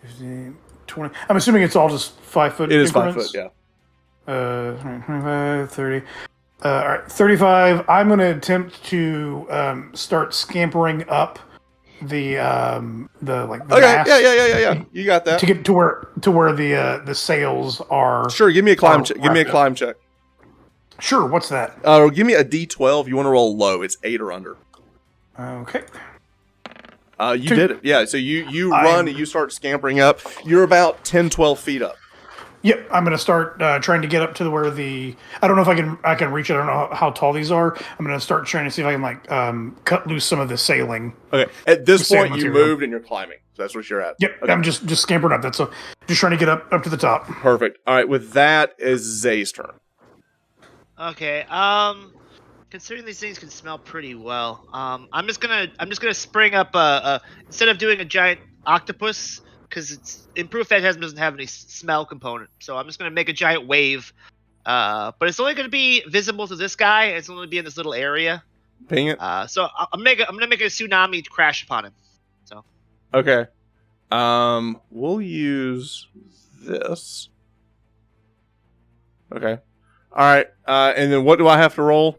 15, 20. I'm assuming it's all just 5 foot. It is increments. 5 foot. Yeah. 25, 30. All right, 35. I'm gonna attempt to start scampering up the okay, yeah. You got that. To get to where the sails are. Sure, give me a climb check. Give me a climb check. Sure, what's that? Give me a D12. You want to roll low. It's 8 or under. Okay. You did it. Yeah, so you run and you start scampering up. You're about 10, 12 feet up. Yep, I'm going to start trying to get up to where I don't know if I can reach it. I don't know how tall these are. I'm going to start trying to see if I can cut loose some of the sailing. Okay. At this point, you moved and you're climbing. So that's what you're at. Yep. Okay. I'm just scampering up. Just trying to get up to the top. Perfect. All right. With that is Zay's turn. Okay. Considering these things can smell pretty well, I'm just gonna spring up instead of doing a giant octopus, because it's improved phantasm doesn't have any smell component, so I'm just gonna make a giant wave. But it's only gonna be visible to this guy. And it's only gonna be in this little area. Ping it. So I'm gonna make a tsunami crash upon him. So Okay. We'll use this. Okay. All right. And then what do I have to roll?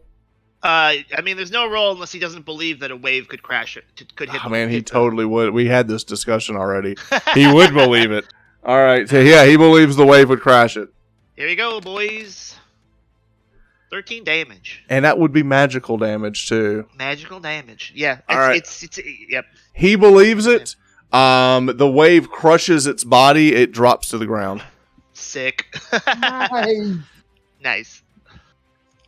I mean, there's no roll unless he doesn't believe that a wave could crash it. Could hit. Oh, man, he hit the- totally would. We had this discussion already. He would believe it. All right. So yeah, he believes the wave would crash it. Here you go, boys. 13 damage. And that would be magical damage too. Magical damage. Yeah. All right. It's yep. He believes it. The wave crushes its body. It drops to the ground. Sick. Nice. Nice.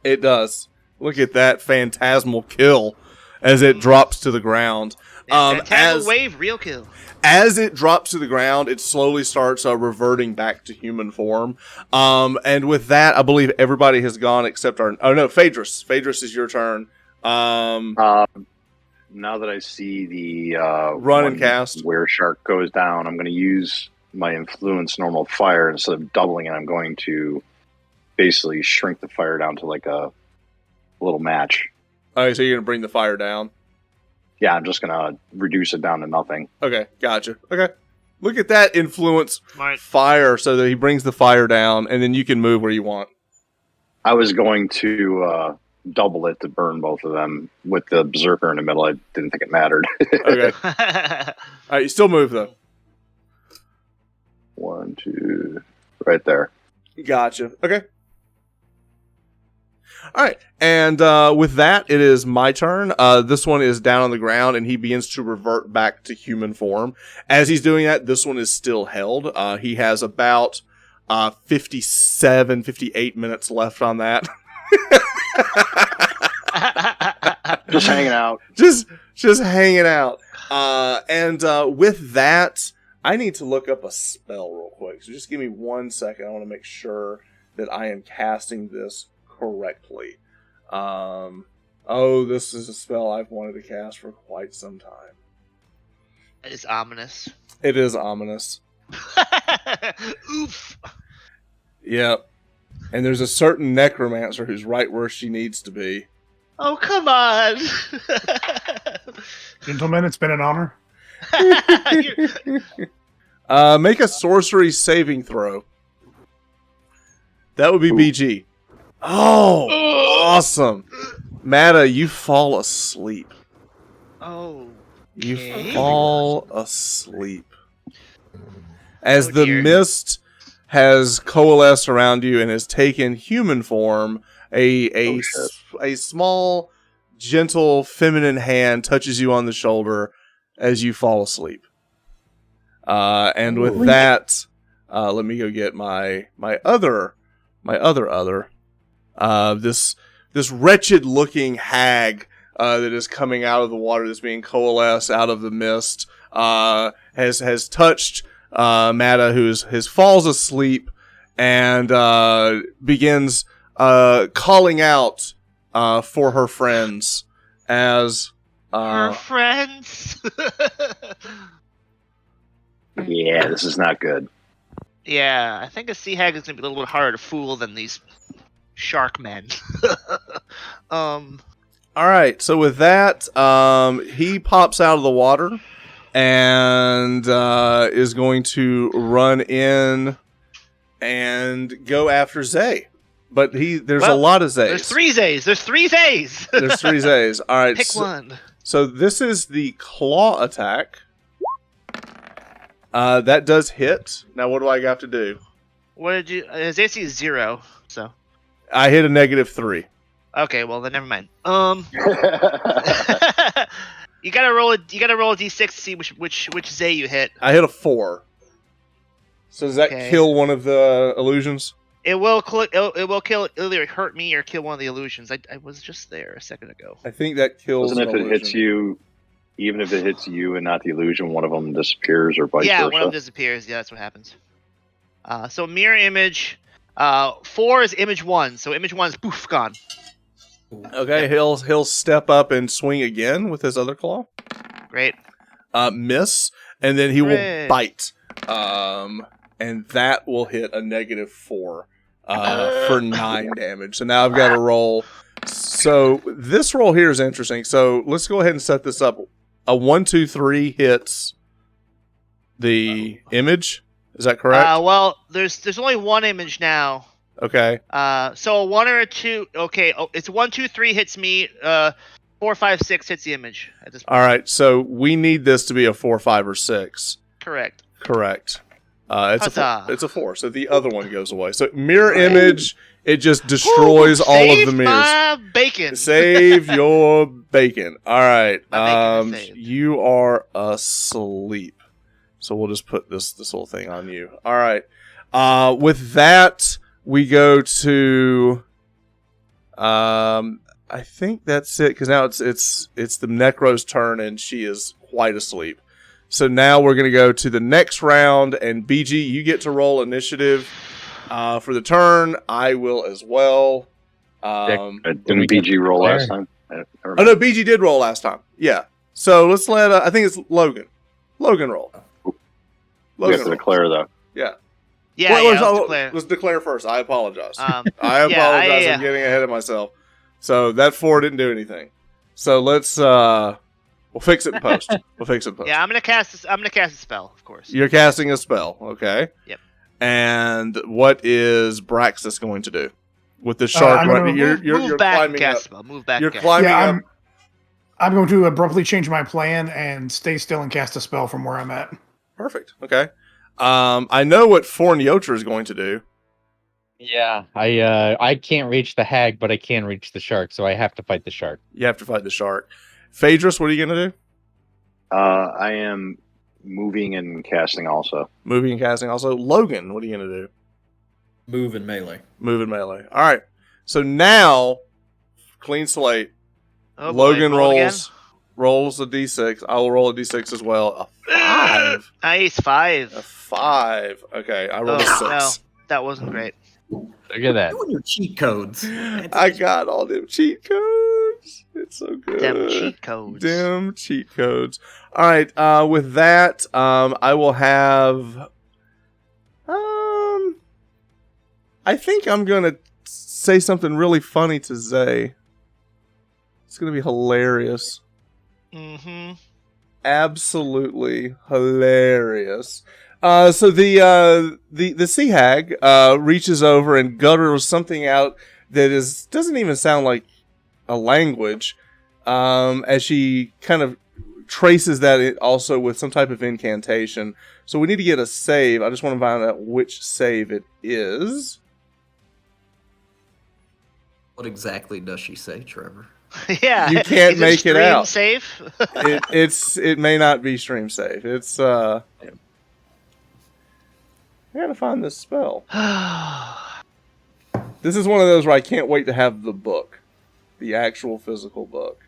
It does. Look at that phantasmal kill as it drops to the ground. Phantasmal wave, real kill. As it drops to the ground, it slowly starts reverting back to human form. And with that, I believe everybody has gone except our... Oh, no, Phaedrus. Phaedrus is your turn. Now that I see the Run and cast. where shark goes down, I'm going to use my influence normal fire. Instead of doubling it, I'm going to basically shrink the fire down to like a little match. Okay, so you're going to bring the fire down. Yeah, I'm just going to reduce it down to nothing. Okay, gotcha. Okay. Look at that influence Smart. fire so that he brings the fire down, and then you can move where you want. I was going to double it to burn both of them with the berserker in the middle. I didn't think it mattered. Okay. All right, you still move, though. 1, 2, right there. Gotcha. Okay. All right, and with that, it is my turn. This one is down on the ground, and he begins to revert back to human form. As he's doing that, this one is still held. He has about 58 minutes left on that. Just hanging out. just hanging out. And with that, I need to look up a spell real quick. So just give me 1 second. I want to make sure that I am casting this correctly. This is a spell I've wanted to cast for quite some time. That is ominous. It is ominous. Oof. Yep. And there's a certain necromancer who's right where she needs to be. Oh, come on. Gentlemen, it's been an honor. Make a sorcery saving throw. That would be BG. Oh, awesome. Matta, you fall asleep. Oh. You Okay. fall asleep. As Oh, the dear. mist has coalesced around you and has taken human form, a small, gentle, feminine hand touches you on the shoulder as you fall asleep. And with that, let me go get my other. This wretched looking hag that is coming out of the water that's being coalesced out of the mist has touched Matta, who falls asleep and begins calling out for her friends as Her friends. Yeah, this is not good. Yeah, I think a sea hag is gonna be a little bit harder to fool than these shark men. All right, so with that, he pops out of the water and is going to run in and go after Zay. But there's a lot of Zays. There's 3 Zays. There's 3 Zays. There's 3 Zays. All right. Pick one. So this is the claw attack. That does hit. Now what do I have to do? What did you? His AC is 0. So. I hit a -3. Okay, well then never mind. You gotta roll a d6 to see which Zay you hit. I hit a 4. So does that Okay. kill one of the illusions? It will either hurt me or kill one of the illusions. I was just there a second ago. I think that kills. Doesn't an if it hits illusion. you, even if it hits you and not the illusion, one of them disappears or vice Yeah, versa. one of them disappears. Yeah, that's what happens. So mirror image. 4 is image 1. So image 1 is poof gone. Okay, he'll step up and swing again with his other claw. Great. Miss, and then he will Hooray. bite. And that will hit a -4 for 9 damage. So now I've got to roll. So this roll here is interesting. So let's go ahead and set this up. A 1, 2, 3 hits the image. Is that correct? Well, there's only one image now. Okay. So a 1 or a 2. Okay, it's 1, 2, 3 hits me. 4, 5, 6 hits the image at this point. All right. So we need this to be a 4, 5, or 6. Correct. It's a 4. So the other one goes away. So mirror image, it just destroys all of the mirrors. My bacon. Save your bacon. All right. My bacon is saved. You are asleep. So we'll just put this whole thing on you. All right. With that, we go to. I think that's it because now it's the Necro's turn and she is quite asleep. So now we're going to go to the next round, and BG, you get to roll initiative for the turn. I will as well. Didn't BG roll last time? Oh no, BG did roll last time. Yeah. So let's let. I think it's Logan. Logan roll. We have to declare though. Yeah. Yeah, let's declare first. I apologize. I apologize. I'm getting ahead of myself. So that 4 didn't do anything. So let's. We'll fix it in post. Yeah, I'm gonna cast a spell, of course. You're casting a spell, okay? Yep. And what is Braxis going to do with the shark? Move back, climbing cast up. spell. Move back. You're climbing up. I'm going to abruptly change my plan and stay still and cast a spell from where I'm at. Perfect. Okay. I know what Forniotra is going to do. Yeah, I can't reach the hag, but I can reach the shark, so I have to fight the shark. You have to fight the shark. Phaedrus, what are you going to do? I am moving and casting also. Moving and casting also. Logan, what are you going to do? Move and melee. Move and melee. All right. So now, clean slate. Oh, Logan boy, rolls a d6. I will roll a d6 as well. A 5. Nice, 5. A 5. Okay, I rolled a 6. No, that wasn't great. Look at that. Doing your cheat codes. I got all them cheat codes. It's so good. Them cheat codes. Them cheat codes. All right. With that, I will have. I think I'm gonna say something really funny to Zay. It's gonna be hilarious. Mm-hmm. Absolutely hilarious. So the sea hag reaches over and gutters something out that doesn't even sound like a language, as she kind of traces that also with some type of incantation. So we need to get a save. I just want to find out which save it is. What exactly does she say, Trevor? Yeah, You can't make it out. Safe. It may not be stream safe. It's I gotta find this spell. This is one of those where I can't wait to have the book. The actual physical book.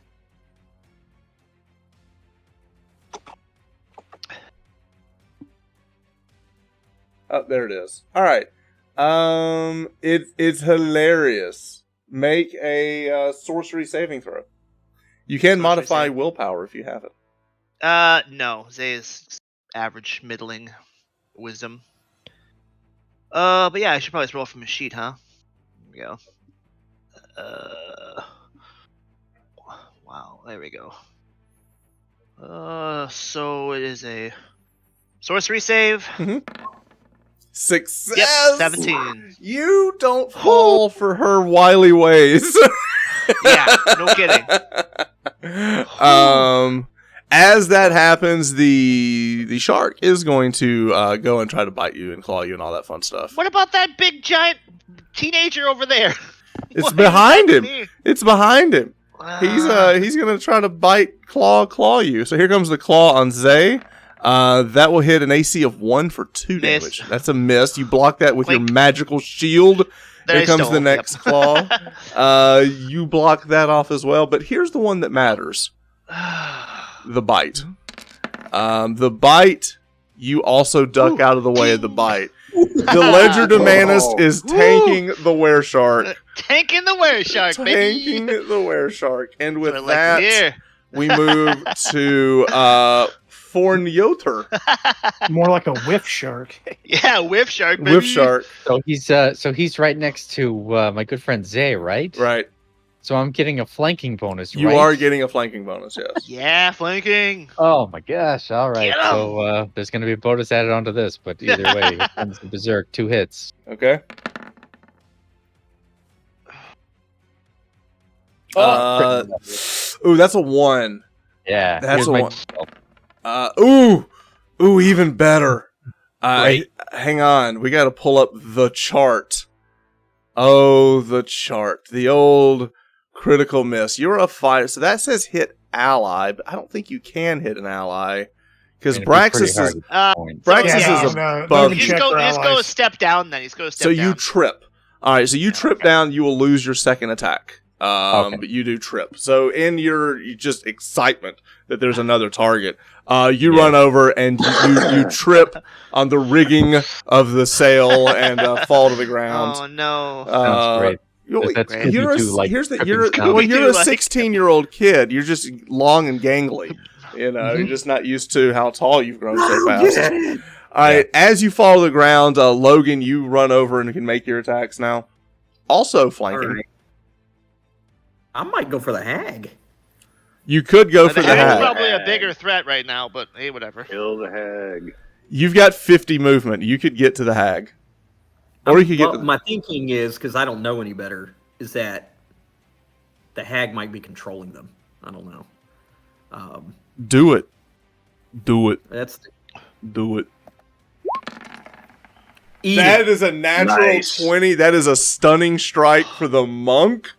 Oh, there it is. Alright. It's hilarious. Make a sorcery saving throw. You can modify willpower if you have it. No. Zay is average, middling wisdom. But yeah, I should probably roll from a sheet, huh? Here we go. Wow, there we go. So it is a sorcery save. Mm-hmm. Success! Yep, 17. You don't fall for her wily ways. Yeah, no kidding. As that happens, the shark is going to go and try to bite you and claw you and all that fun stuff. What about that big giant teenager over there? It's behind him. It's behind him. He's gonna try to bite, claw you. So here comes the claw on Zay. That will hit an AC of 1 for 2 damage. That's a miss. You block that with your magical shield. Here comes the next claw. You block that off as well. But here's the one that matters. The bite. The bite, you also duck out of the way of the bite. The Ledger Demanist is tanking the wereshark. Tanking the wereshark, baby. Tanking the wereshark. And with that, we move to Yoter. More like a whiff shark. Yeah, whiff shark, baby. Whiff shark. So he's right next to my good friend Zay, right? Right. So I'm getting a flanking bonus, You right? are getting a flanking bonus, yes. Yeah, flanking. Oh my gosh! All right, Get 'em! so there's going to be a bonus added onto this, but either way, here comes the berserk. 2 hits. Okay. Ooh, that's a 1. Yeah, That's here's a my 1. Ooh, even better. Hang on, we got to pull up the chart. Oh, the chart. The old critical miss. You're a fighter, so that says hit ally, but I don't think you can hit an ally because Braxis is above. He's go a step down. Then he's go a step down. So you trip. All right, so you trip down. You will lose your second attack. But you do trip. So in your just excitement that there's another target, you run over and you trip on the rigging of the sail and fall to the ground. Oh no! Sounds great. You're a Scooby-Doo, 16-year-old kid. You're just long and gangly. You know, you're just not used to how tall you've grown so fast. All right, as you fall to the ground, Logan, you run over and can make your attacks now. Also flanking. Right. I might go for the hag. You could go for the hag's hag. probably a bigger threat right now, but hey, whatever. Kill the hag. You've got 50 movement. You could get to the hag. Or you could get to my thinking is, because I don't know any better, is that the hag might be controlling them. I don't know. Do it. Do it. Do it. That is a natural 20. That is a stunning strike for the monk.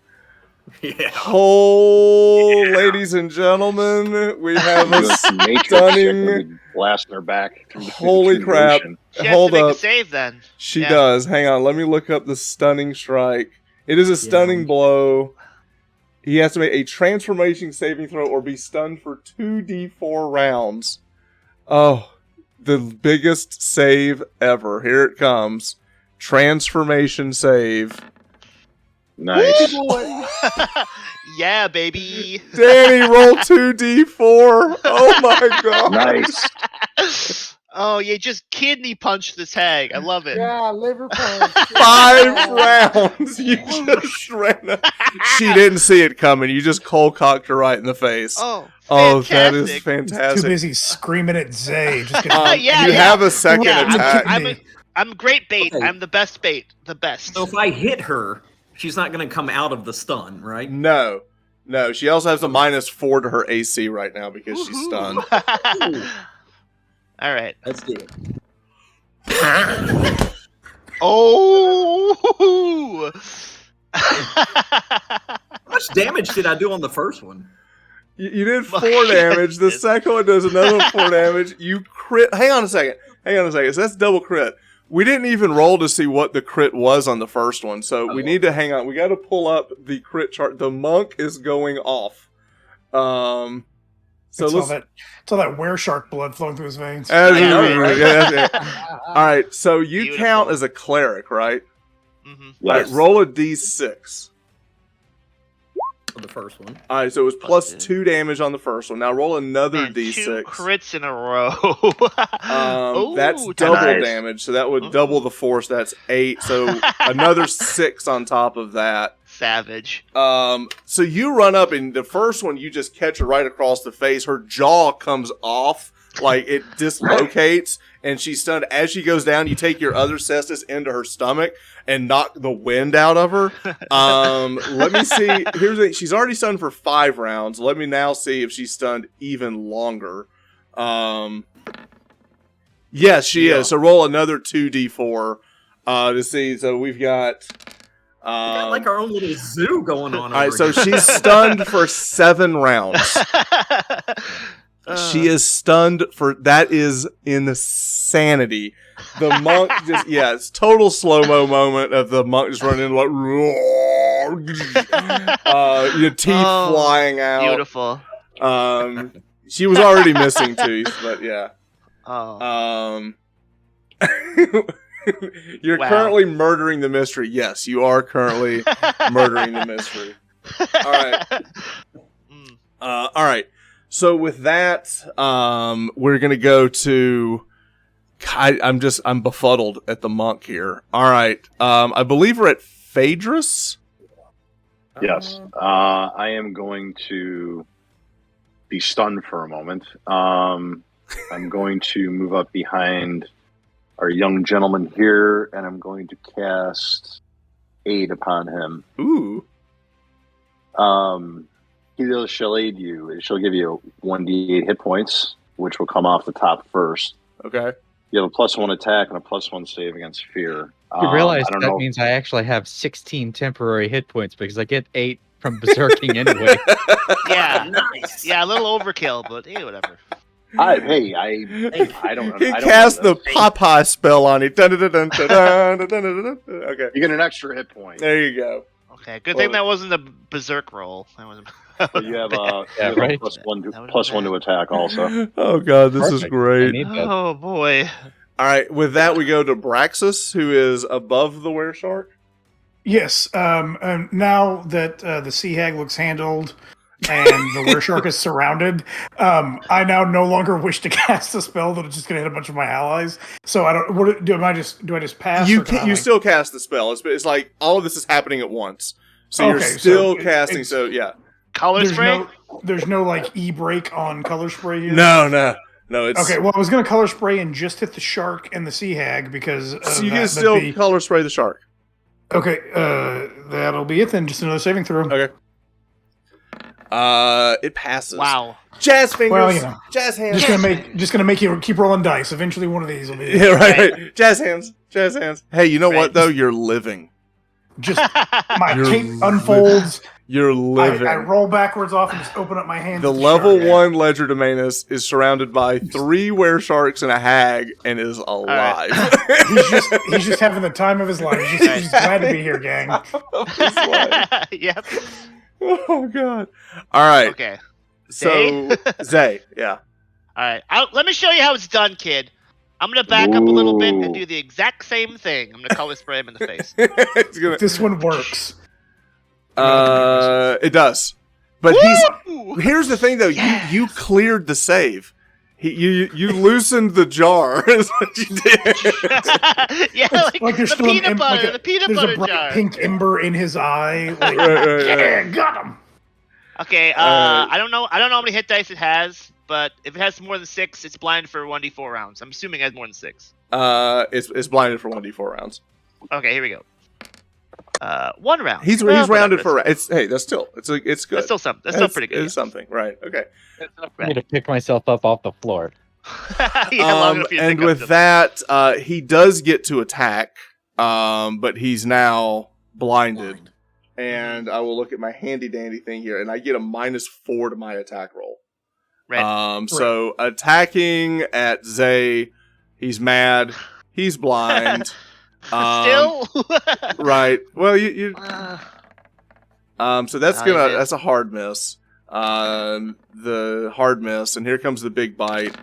Yeah. Oh, ladies and gentlemen, we have a stunning blasting her back. Holy crap! Hold up. Save then. She does. Hang on. Let me look up the stunning strike. It is a stunning blow. He has to make a transformation saving throw or be stunned for 2d4 rounds. Oh, the biggest save ever. Here it comes. Transformation save. Nice. Yeah, baby. Danny, roll 2d4. Oh my god. Nice. Oh, you just kidney punched this hag. I love it. Yeah, liver punch. 5 rounds. You just ran up. She didn't see it coming. You just cold cocked her right in the face. Oh, that is fantastic. Too busy screaming at Zay. Just you have a second attack. I'm great bait. Okay. I'm the best bait. The best. So if I hit her, she's not going to come out of the stun, right? No. She also has a -4 to her AC right now because she's stunned. All right. Let's do it. Oh! How much damage did I do on the first one? You did 4 damage. The second one does another 4 damage. You crit. Hang on a second. So that's double crit. We didn't even roll to see what the crit was on the first one, so we need to hang on. We got to pull up the crit chart. The monk is going off. So it's all that were-shark blood flowing through his veins. All right, so you count as a cleric, right? Mm-hmm. Yes. All right, roll a d6. For the first one. All right, so it was plus 2 damage on the first one. Now roll another d6. 2 crits in a row. That's double damage, so that would double the force. That's 8. So another 6 on top of that. Savage. So you run up, and the first one you just catch her right across the face. Her jaw comes off, like it dislocates, and she's stunned. As she goes down, you take your other cestus into her stomach and knock the wind out of her. Let me see. Here's the thing. She's already stunned for 5 rounds. Let me now see if she's stunned even longer. Yes, she is. So roll another 2d4 to see. So we've got. We got like our own little zoo going on. All right, so she's stunned for 7 rounds. She is stunned for that is insanity. The monk just it's total slow-mo moment of the monk just running like your teeth flying out. Beautiful. She was already missing teeth, but yeah. You're currently murdering the mystery. Yes, you are currently murdering the mystery. All right. All right. So with that, we're gonna go to. I'm befuddled at the monk here. All right. I believe we're at Phaedrus. Yes. I am going to be stunned for a moment. I'm going to move up behind our young gentleman here, and I'm going to cast Aid upon him. Ooh. She'll aid you. She'll give you 1d8 hit points, which will come off the top first. Okay. You have a +1 attack and a +1 save against fear. You realize I don't that know. means I actually have 16 temporary hit points because I get 8 from berserking anyway. Yeah, Nice. yeah, a little overkill, but hey, whatever. I don't. He I don't cast know the Popeye spell on it. Dun, dun, dun, dun, dun, dun, dun, dun, dun. Okay. You get an extra hit point. There you go. Okay, good thing that wasn't a berserk roll. That was. But you have, Yeah, you have right. a +1 That would've +1 been to attack also. Oh god, this is Perfect. I great. need that. Oh boy. All right, with that we go to Braxis, who is above the wereshark. Yes. Now that the sea hag looks handled and the wereshark is surrounded, I now no longer wish to cast a spell that is just going to hit a bunch of my allies. So I don't. What do I just pass? You or can I, you like- still cast the spell. It's like all of this is happening at once. So you're Okay, so still it- casting. it's- So yeah. Color There's spray. there's no like e-break on color spray here. No. It's Okay, well, I was going to color spray and just hit the shark and the sea hag because so you can still color spray the shark. Okay, that'll be it then. Just another saving throw. Okay. It passes. Wow. Jazz fingers. Well, you know. Jazz hands. Just gonna make you keep rolling dice. Eventually, one of these will be. Yeah, right. Jazz hands. Jazz hands. Hey, you know what Right. though? You're living. Just my You're cape unfolds. You're living. I roll backwards off and just open up my hands. The to level shark. 1 Legerdemainus is surrounded by 3 weresharks and a hag and is alive. He's just having the time of his life. He's just glad to be here, gang. Yep. Oh god. All right. Okay. So Zay, yeah. All right. Let me show you how it's done, kid. I'm gonna back up a little bit and Ooh. do the exact same thing. I'm gonna color spray him in the face. It's gonna, This one works. it does. But here's the thing though, Yes. you cleared the save. You loosened the jar is what you did. Yeah, like there's the still an peanut butter, the peanut there's butter a bright jar. pink ember in his eye. Like, Right. yeah, got him. Okay, I don't know how many hit dice it has, but if it has more than 6, it's blind for 1d4 rounds. I'm assuming it has more than 6. It's blinded for 1d4 rounds. Okay, here we go. 1 round. He's Well, rounded whatever. for that's still it's good. That's still something. That's still pretty good. It's something, right? Okay. It's enough for me to pick myself up off the floor. Yeah, long enough for you to and pick up with them. that, he does get to attack, but he's now blinded. And I will look at my handy dandy thing here, and I get a -4 to my attack roll. Right. So attacking at Zay, he's mad, he's blind. Still. Right. Well, you so that's Oh, that's a hard miss. The hard miss, and here comes the big bite.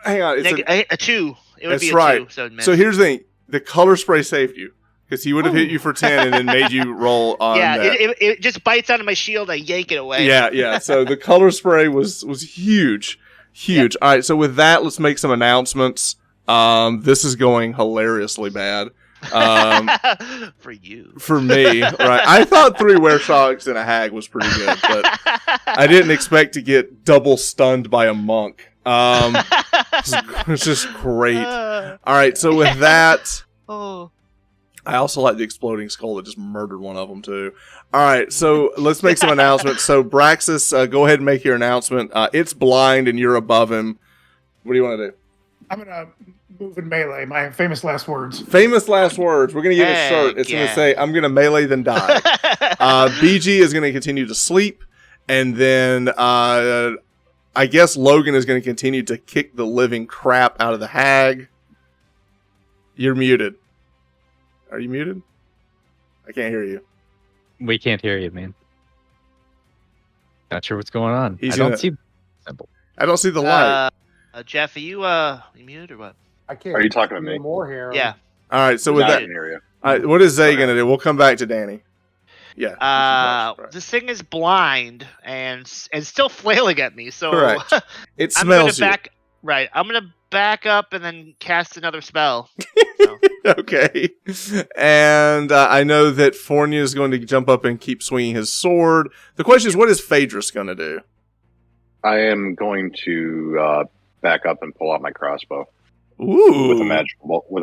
Hang on, it's a 2. It would That's be a right. 2. So, it so missed. here's the thing: the color spray saved you because he would have hit you for 10 and then made you roll on yeah, that. it just bites onto my shield. I yank it away. Yeah. So the color spray was huge. All right. So with that, let's make some announcements. This is going hilariously bad. For you. For me, right? I thought 3 weresharks and a hag was pretty good, but I didn't expect to get double stunned by a monk. It's just great. All right. So with that, Oh. I also like the exploding skull that just murdered one of them too. All right, so let's make some announcements. So Braxis, go ahead and make your announcement. It's blind and you're above him. What do you want to do? I'm gonna move in melee. My famous last words. Famous last words. We're gonna give a Heck shirt. It's gonna yeah. say, "I'm gonna melee then die." BG is gonna continue to sleep, and then I guess Logan is gonna continue to kick the living crap out of the hag. You're muted. Are you muted? I can't hear you. We can't hear you, man. Not sure what's going on. He's I don't gonna- see symbol. I don't see the light. Jeff, are you muted or what? I can't. Are you talking to hear me? More here. Yeah. All right, so with I that, can hear you. all right, what is Zay gonna do? We'll come back to Danny. Yeah. Right. This thing is blind and still flailing at me. So Correct. It I'm gonna smells you. I'm gonna back up and then cast another spell. So. Okay. And I know that Fornia is going to jump up and keep swinging his sword. The question is, what is Phaedrus going to do? I am going to back up and pull out my crossbow Ooh. with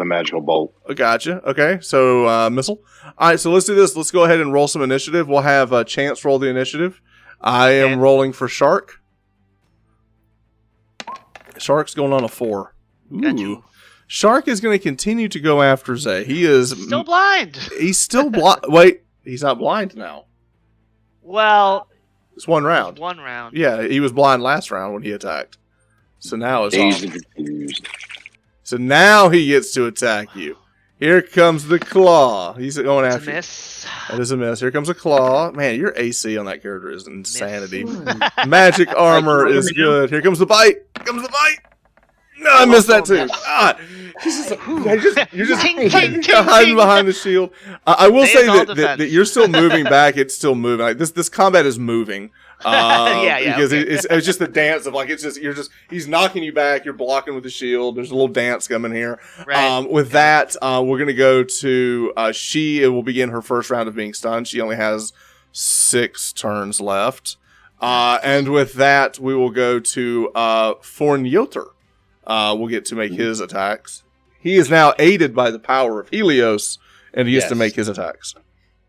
a magical bolt. Gotcha. Okay. So, missile. All right. So let's do this. Let's go ahead and roll some initiative. We'll have Chance roll the initiative. I am rolling for Shark. Shark's going on a 4. Ooh. Gotcha. Shark is going to continue to go after Zay. He is still blind. He's still blind. Wait, he's not blind now. Well, it's one round. One round. Yeah, he was blind last round when he attacked. So now it's Dazed on. and confused. So now he gets to attack you. Here comes the claw. He's going after you. Miss. That is a miss. Here comes a claw. Man, your AC on that character is insanity. Magic armor is good. Here comes the bite. Here comes the bite. No, I missed that too. God, you're just hiding behind the shield. I will say that you're still moving back. It's still moving. Like this combat is moving. Because it's just the dance of like he's knocking you back. You're blocking with the shield. There's a little dance coming here. Right. With that, we're gonna go to she. It will begin her first round of being stunned. She only has 6 turns left. And with that, we will go to Fornioter. We'll get to make his attacks. He is now aided by the power of Helios, and he gets to make his attacks.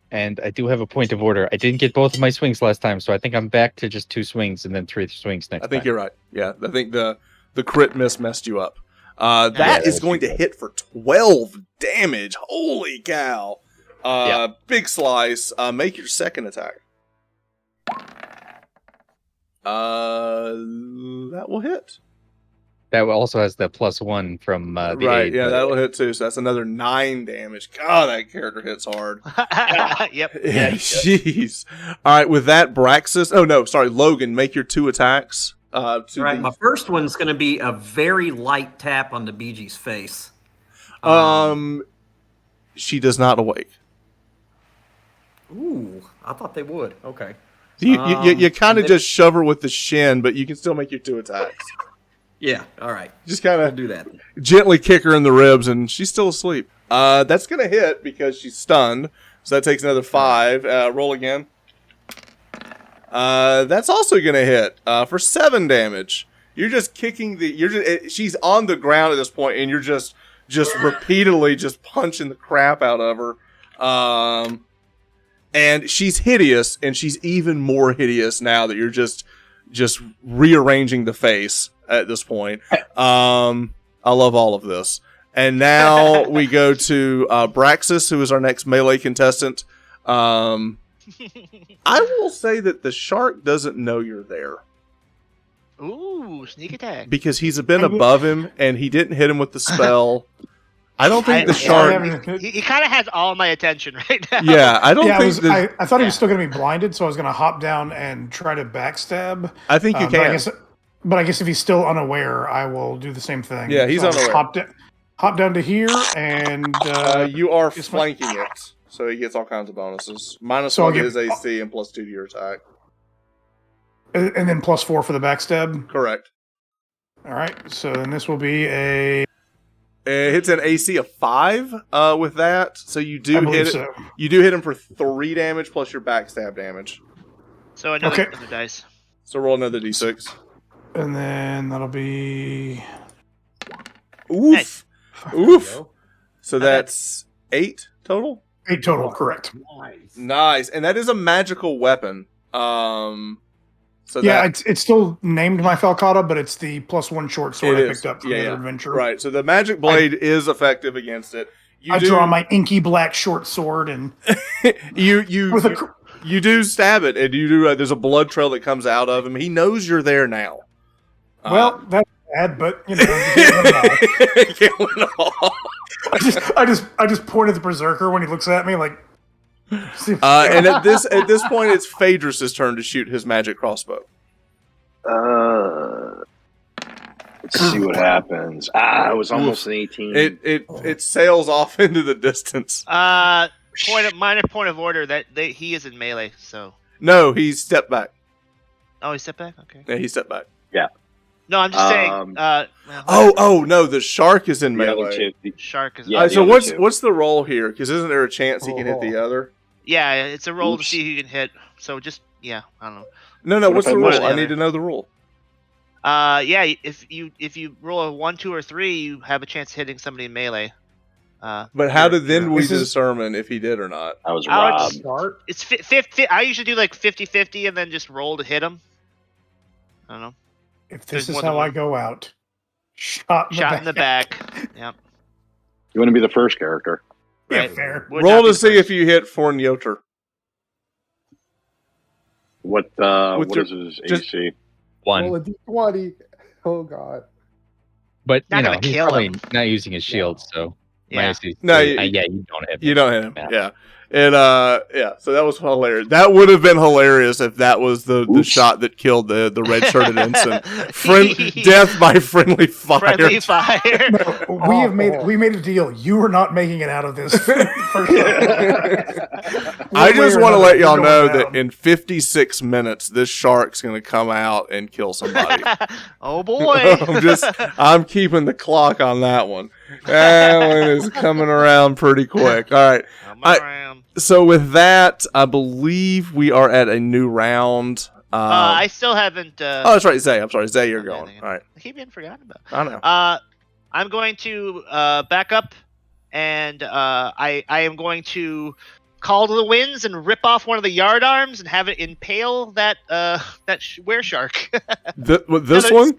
And I do have a point of order. I didn't get both of my swings last time, so I think I'm back to just 2 swings and then 3 swings next time. I think you're right. Yeah, I think the crit miss messed you up. That is going to hit for 12 damage. Holy cow. Big slice. Make your second attack. That will hit. That also has the +1 from the right. aid, Yeah, that will hit too. So that's another 9 damage. God, that character hits hard. Yep. Yeah, jeez. All right, with that, Braxis. Oh no, sorry, Logan. Make your 2 attacks. Right. My first one's going to be a very light tap on the BG's face. She does not awake. Ooh, I thought they would. Okay. You kind of just shove her with the shin, but you can still make your 2 attacks. Yeah, all right. Just kind of do that. Gently kick her in the ribs, and she's still asleep. That's going to hit because she's stunned. So that takes another 5. Roll again. That's also going to hit for 7 damage. You're just kicking she's on the ground at this point, and you're just repeatedly just punching the crap out of her. And she's hideous, and she's even more hideous now that you're just rearranging the face at this point. I love all of this. And now we go to Braxis, who is our next melee contestant. I will say that the shark doesn't know you're there. Ooh, sneak attack. Because he's been above him, and he didn't hit him with the spell. I don't think the shark... He kind of has all my attention right now. Yeah, I don't think... I thought he was still going to be blinded, so I was going to hop down and try to backstab. I think you can. But I guess if he's still unaware, I will do the same thing. Yeah, he's unaware. Hop down to here, and... you are flanking it, so he gets all kinds of bonuses. -1 to his AC and +2 to your attack. And then +4 for the backstab? Correct. All right, so then this will be a... It hits an AC of 5 with that, so you do hit it. So. You do hit him for 3 damage plus your backstab damage. So another dice. So roll another d6. And then that'll be... Oof. Nice. Oof. So that's 8 total? 8 total, correct. Nice. And that is a magical weapon. So yeah, it's still named my Falcata, but it's the +1 short sword I picked up from the other adventure. Right. So the magic blade is effective against it. I draw my inky black short sword and you do stab it, and you do. There's a blood trail that comes out of him. He knows you're there now. Well, that's bad, but you know, I just point at the berserker when he looks at me like. And at this point, it's Phaedrus' turn to shoot his magic crossbow. Let's see what happens. It was almost an 18. It sails off into the distance. minor point of order that he is in melee. So No, he stepped back. oh, he stepped back. Okay. Yeah, he stepped back. No, I'm just saying. Well, Oh no, the shark is in The other melee. two. shark is. Yeah, All right, the so other two. what's the roll here? Because isn't there a chance he can hit the other? Yeah, it's a roll to Oops. see who you can hit. So just I don't know. No. What What's if I the miss roll? it? I need to know the rule. Yeah, if you roll a 1, 2, or 3, you have a chance of hitting somebody in melee. But how did then we This is- determine if he did or not? I was I would robbed. Start. It's 50. I usually do like 50-50 and then just roll to him. I don't know. If There's this is more than how I one. go out, shot in the back. Yep. You want to be the first character? Yeah, Right. fair. Would Roll not be to see first. if you hit Fornyoter. What With what your- is his just- AC? One. Roll a d20. Oh god. But Not you know, gonna he's kill probably him. not using his shield, so my Yeah. AC is No, three. you- Yeah, you don't hit me. You don't hit him. Yeah. Yeah. And yeah, so that was hilarious. That would have been hilarious if that was the Oops. shot that killed the red shirted ensign. Death by friendly fire. Friendly fire. No, we made a deal. You are not making it out of this. For sure. I One way just or want to another, let y'all you're know going that down. in 56 minutes, this shark's going to come out and kill somebody. Oh boy. I'm keeping the clock on that one. That one is coming around pretty quick. All right. Come around. So with that, I believe we are at a new round. I still haven't. Oh, that's right, Zay. I'm sorry, Zay. You're I'm going. getting it. All right. I keep getting forgotten about. I know. I'm going to back up, and I am going to call to the winds and rip off one of the yard arms and have it impale that were shark. This it's- one?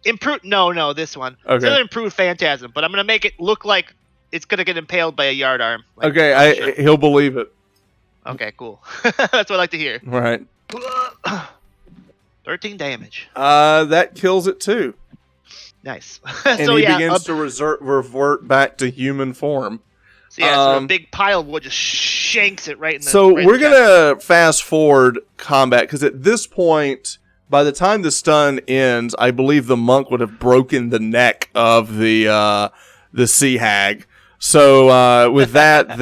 Improve? No, this one. It's Okay. another improved phantasm, but I'm gonna make it look like it's gonna get impaled by a yard arm. Like, Okay, he'll believe it. Okay, cool. That's what I like to hear. All right. 13 damage. That kills it too. Nice. And so he yeah, begins to revert back to human form. so a big pile of wood just shanks it right in the. So right in we're the chest. gonna fast forward combat because at this point, by the time the stun ends, I believe the monk would have broken the neck of the sea hag. So with that,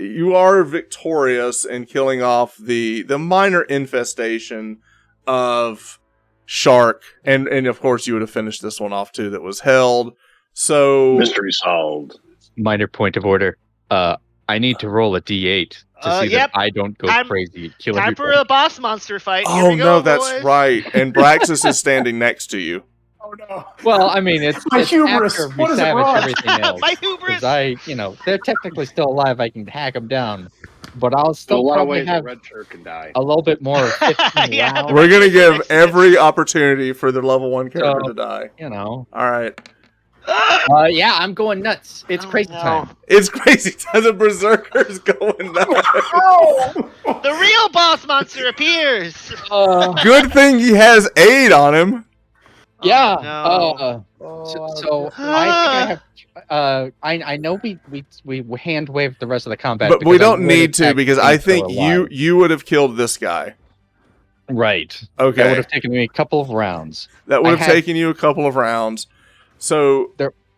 you are victorious in killing off the minor infestation of shark, and of course you would have finished this one off too. That was held. So Mystery solved. Minor point of order. I need to roll a d8 to see Yep. that I don't go Time- crazy and kill Time for everybody. a boss monster fight. Here oh we go, no, that's boys. right. And Braxis is standing next to you. Oh no. Well, I mean, it's My it's hubris. after we What does it savage rot? everything else. My hubris. Because they're technically still alive. I can hack them down, but I'll In a still lot of probably ways, a have red shirt can die. a little bit more. 15 Yeah. rounds, We're gonna give every opportunity for the level 1 character So- to die. All right. Yeah, I'm going nuts. It's Oh, crazy no. time. It's crazy time. The berserker's going nuts. The real boss monster appears. Good thing he has aid on him. Yeah. no. So I think I have. I know we hand waved the rest of the combat, But we because I don't would need to have because actually I think still alive. you would have killed this guy. Right. That would Okay. have taken me a couple of rounds. That would I have had- taken you a couple of rounds. So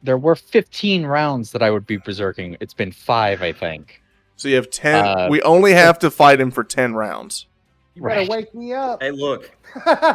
There were 15 rounds that I would be berserking. It's been 5, I think. you have 10. Uh, We only have to fight him for 10 rounds. You better Right. wake me up. Hey, look,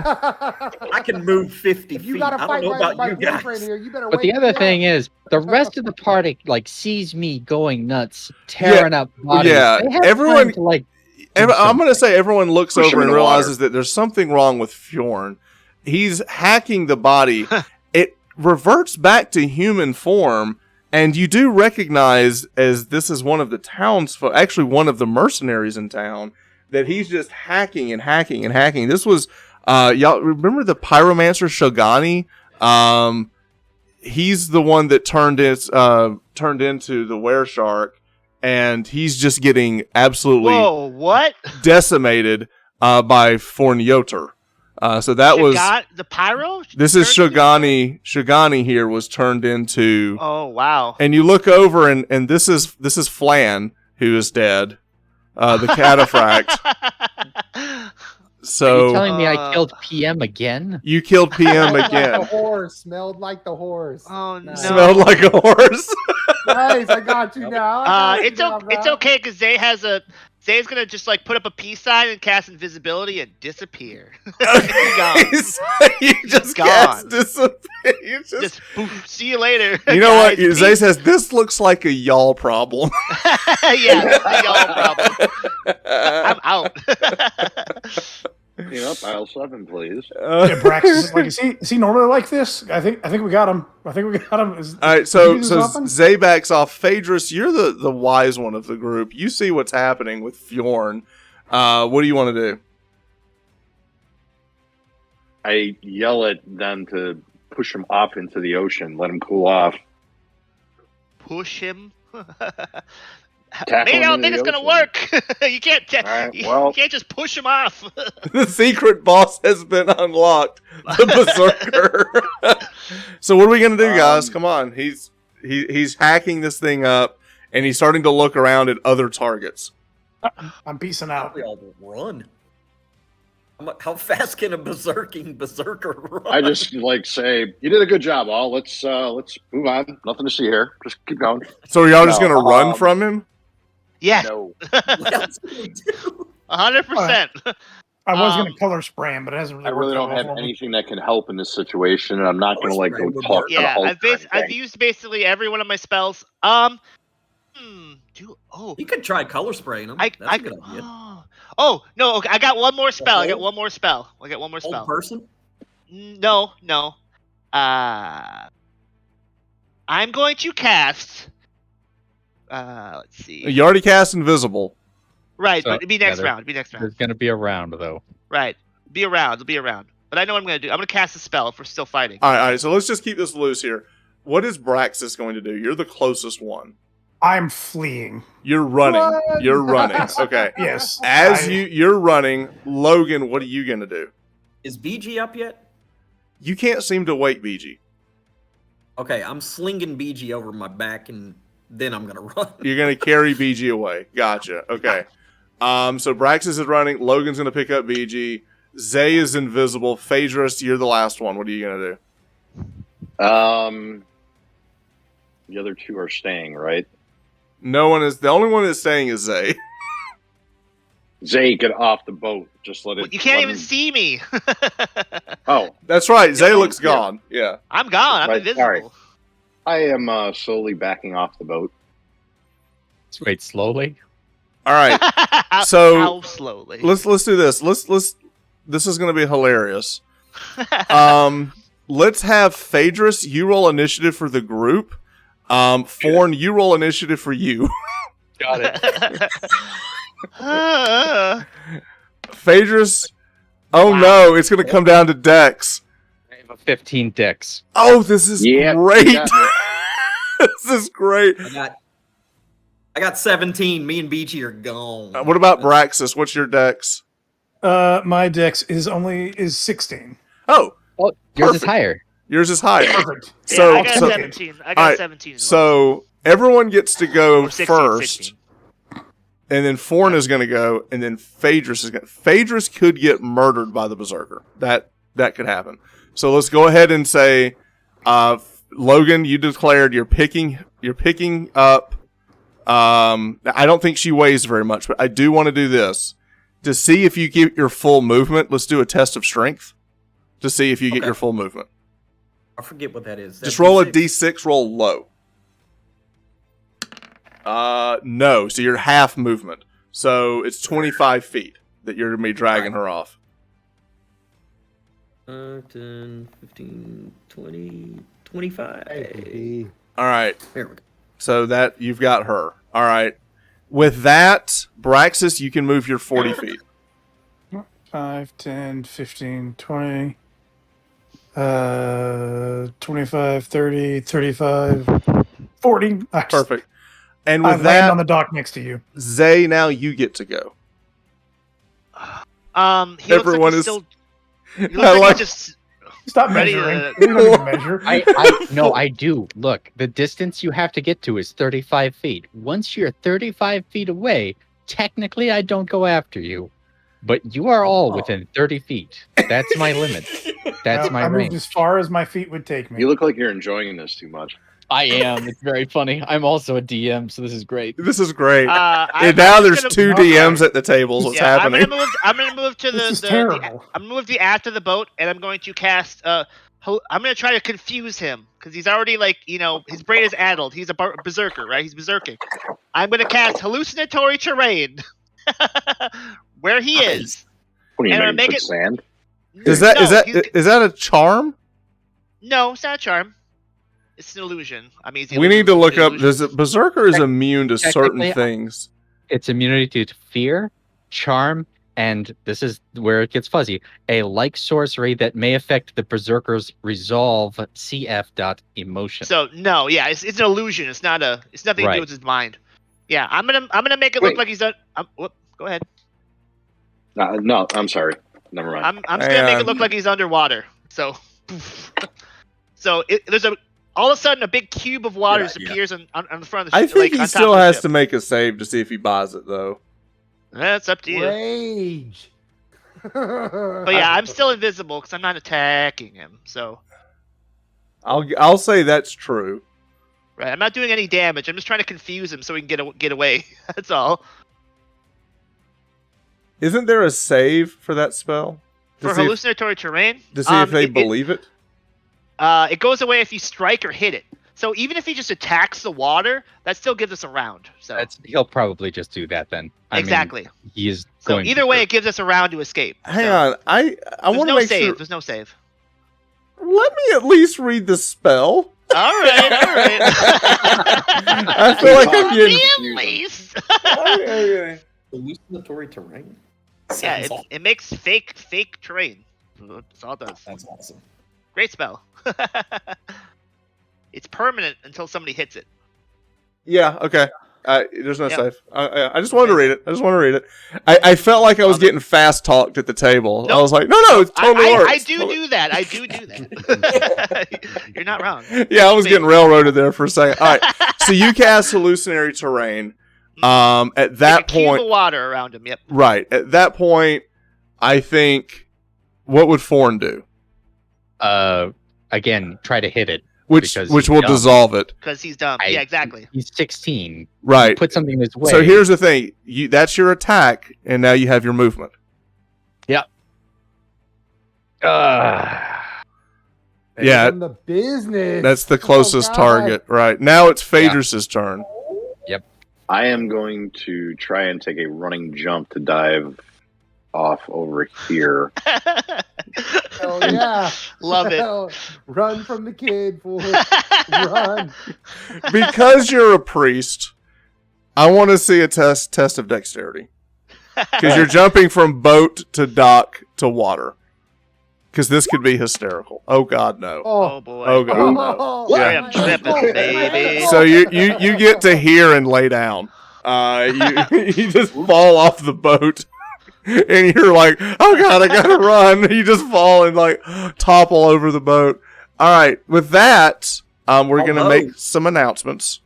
I can move 50 If you feet. gotta I don't fight know my about you boyfriend guys. here, you better But wake the me other up. thing is, the rest of the party sees me going nuts, tearing up bodies. yeah, They have everyone- time to, do I'm going to something. say everyone looks Push him over in and the water. realizes that there's something wrong with Fjorn. He's hacking the body. It reverts back to human form, and you do recognize, as this is one of the townsfolk, actually one of the mercenaries in town, that he's just hacking and hacking and hacking. This was, y'all remember the pyromancer Shogani? He's the one that turned into the were-shark, and he's just getting absolutely Whoa, what? decimated by Fornyoter. So that was the pyro. this is turned into- Shogani. Shogani here was turned into, Oh wow. and you look over and this is Flan who is dead. The cataphract. So you telling me I killed PM again? you killed PM Smelled like the again. horse. Smelled like the horse. Oh no! Nice. Smelled like a horse. Nice, I got you now. I got you now, It's bro. okay because Zay's gonna just like put up a peace sign and cast invisibility and disappear. He's gone. You just Gone. cast disappear. You just Just poof, see you later. You know what? guys. Zay says this looks like a y'all problem. Yeah, that's the y'all problem. I'm out. Aisle 7, please. Yeah, Brax is like, is he normally like this? I think we got him. I think we got him. All right, Did you so do this so often? Zay backs off. Phaedrus, you're the wise one of the group. You see what's happening with Fjorn. What do you want to do? I yell at them to push him off into the ocean, let him cool off. Push him. Tackle Maybe I don't him think into it's the gonna work. You can't. right, You well. can't just push him off. The secret boss has been unlocked. The Berserker. So what are we gonna do, guys? Come on. He's hacking this thing up, and he's starting to look around at other targets. I'm peacing out. We all run. How fast can a berserker run? I just say, you did a good job, all. Let's move on. Nothing to see here. Just keep going. So are y'all just No, gonna run from him? Yeah, No. What else can we do? 100%. I was Um, going to color spray him, but it hasn't really I really worked don't out have well for me. anything that can help in this situation, and I'm not going to Color go spray would talk work. to the Yeah, Hulk. I've used basically every one of my spells. You could try color spraying them. That's a good idea. Oh no! Okay, I got one more spell. I got one more spell. Old person? No. I'm going to cast. Let's see. You already cast invisible. Right, So, but it'd be next yeah, round. It'd be next round. There's gonna be a round though. Right. It'll be around. But I know what I'm gonna do. I'm gonna cast a spell if we're still fighting. All right. So let's just keep this loose here. What is Braxis going to do? You're the closest one. I'm fleeing. You're running. What? You're running. Okay. Yes. As you're running, Logan, what are you gonna do? Is BG up yet? You can't seem to wake BG. Okay, I'm slinging BG over my back, and then I'm gonna run. You're gonna carry BG away. Gotcha. Okay. So Braxis is running. Logan's gonna pick up BG. Zay is invisible. Phaedrus, you're the last one. What are you gonna do? The other two are staying, right? No one is. The only one that's staying is Zay. Zay, get off the boat. Just let it. You can't let even him- see me. Oh, That's right. Zay looks Yeah. gone. Yeah. I'm gone. I'm Right, invisible. alright. I am slowly backing off the boat. Let's wait slowly. All right. How- So, how slowly? Let's do this. Let's. This is gonna be hilarious. Let's have Phaedrus. You roll initiative for the group. Forn, you roll initiative for you. Got it. Phaedrus. Oh Wow. no! It's gonna come down to Dex. I have a 15 Dex. Oh, this is Yeah, great. you got me. This is great. I got 17. Me and BG are gone. What about Braxis? What's your Dex? My dex is 16. Oh, Oh, yours is Perfect. higher. yours is higher. Perfect. So, I got so, 17. I got alright, 17. as well. so everyone gets to go Or 16, first, 16. and then Forn is going to go, and then Phaedrus is going. Phaedrus could get murdered by the Berserker. That could happen. So let's go ahead and say, Logan, you declared you're picking up. I don't think she weighs very much, but I do want to do this to see if you get your full movement. Let's do a test of strength to see if you get Okay. your full movement. I forget what that is. Just roll a D6, roll low. No, so you're half movement. So it's 25 feet that you're going to be dragging her off. 10, 15, 20, 25. Hey, All right. There we go. So that you've got her. All right. With that, Braxis, you can move your 40 feet. 5, 10, 15, 20, 25, 30, 35, 40. Perfect. And I with land on the that, dock next to you. Zay, now you get to go. He Everyone looks is- like he's still. He I looks like like- he's just Stop ready measuring. to- We don't need to measure. No, I do. Look, the distance you have to get to is 35 feet. Once you're 35 feet away, technically I don't go after you. but you are all within 30 feet. That's my limit. That's my I moved range. as far as my feet would take me. You look like you're enjoying this too much. I am. It's very funny. I'm also a DM, so this is great. This is great. I'm now just there's gonna- two DMs at the tables. What's happening? I'm gonna move to This is the terrible. I'm gonna move to after the boat, and I'm going to cast. I'm gonna try to confuse him because he's already his brain is addled. He's a berserker, right? He's berserking. I'm gonna cast hallucinatory terrain where he is. What do you And I make make it it- sand? Is that a charm? No, it's not a charm. It's an illusion. I mean, We need to look up. illusion. Berserker is immune to certain Technically, things. It's immunity to fear, charm, and this is where it gets fuzzy. A like sorcery that may affect the berserker's resolve cf.emotion. So no, yeah, it's an illusion. It's not a. It's nothing to Right. do with his mind. Yeah, I'm gonna make it Wait. look like he's done. Whoop, go ahead. No, I'm sorry. Never mind. I'm just gonna make it look like he's underwater. So, there's all of a sudden a big cube of water just appears on the front of the I ship. think like, he on top still of the has ship. to make a save to see if he buys it, though. That's up to you. Rage. But yeah, I'm still invisible because I'm not attacking him. So I'll say that's true. right, I'm not doing any damage. I'm just trying to confuse him so he can get away. That's all. Isn't there a save for that spell? For hallucinatory terrain, To see if they believe it? it goes away if you strike or hit it. So even if he just attacks the water, that still gives us a round. So He'll probably just do that then. exactly. He is So going either way, it gives us a round to escape. Hang So on. I There's want to no make save. sure. There's no save. Let me at least read the spell. All right. I feel like I'm getting. At least. Okay. Hallucinatory terrain. Yeah, Sounds it makes fake terrain. That's all it does. That's awesome. Great spell. It's permanent until somebody hits it. Yeah. Okay. There's no Yeah. save. I just wanted to read it. I felt like I was getting fast talked at the table. I Nope. was like, no, it totally works. I do that. I do that. You're not wrong. Yeah, I was getting railroaded there for a second. All right. So you cast hallucinatory terrain. At that Like a cube point, of water around him. Yep. right. At that point, I think, what would Forn do? again, try to hit it. Which Because will he's dumb. dissolve it. Because he's dumb. Yeah, exactly. He's 16. Right. Put something in his way. So here's the thing. That's your attack, and now you have your movement. Yeah. On the business. That's the closest God. target. Right. Now it's Phaedrus' turn. I am going to try and take a running jump to dive off over here. Hell yeah. Love it. Hell, run from the kid, fool. Run. Because you're a priest, I want to see a test of dexterity. Because you're jumping from boat to dock to water. Because this could be hysterical. Oh God, no. Oh boy. Oh God, no. I am tripping, baby. So you get to here and lay down. You just fall off the boat, and you're like, oh God, I gotta run. You just fall and like topple over the boat. All right, with that, we're gonna make some announcements.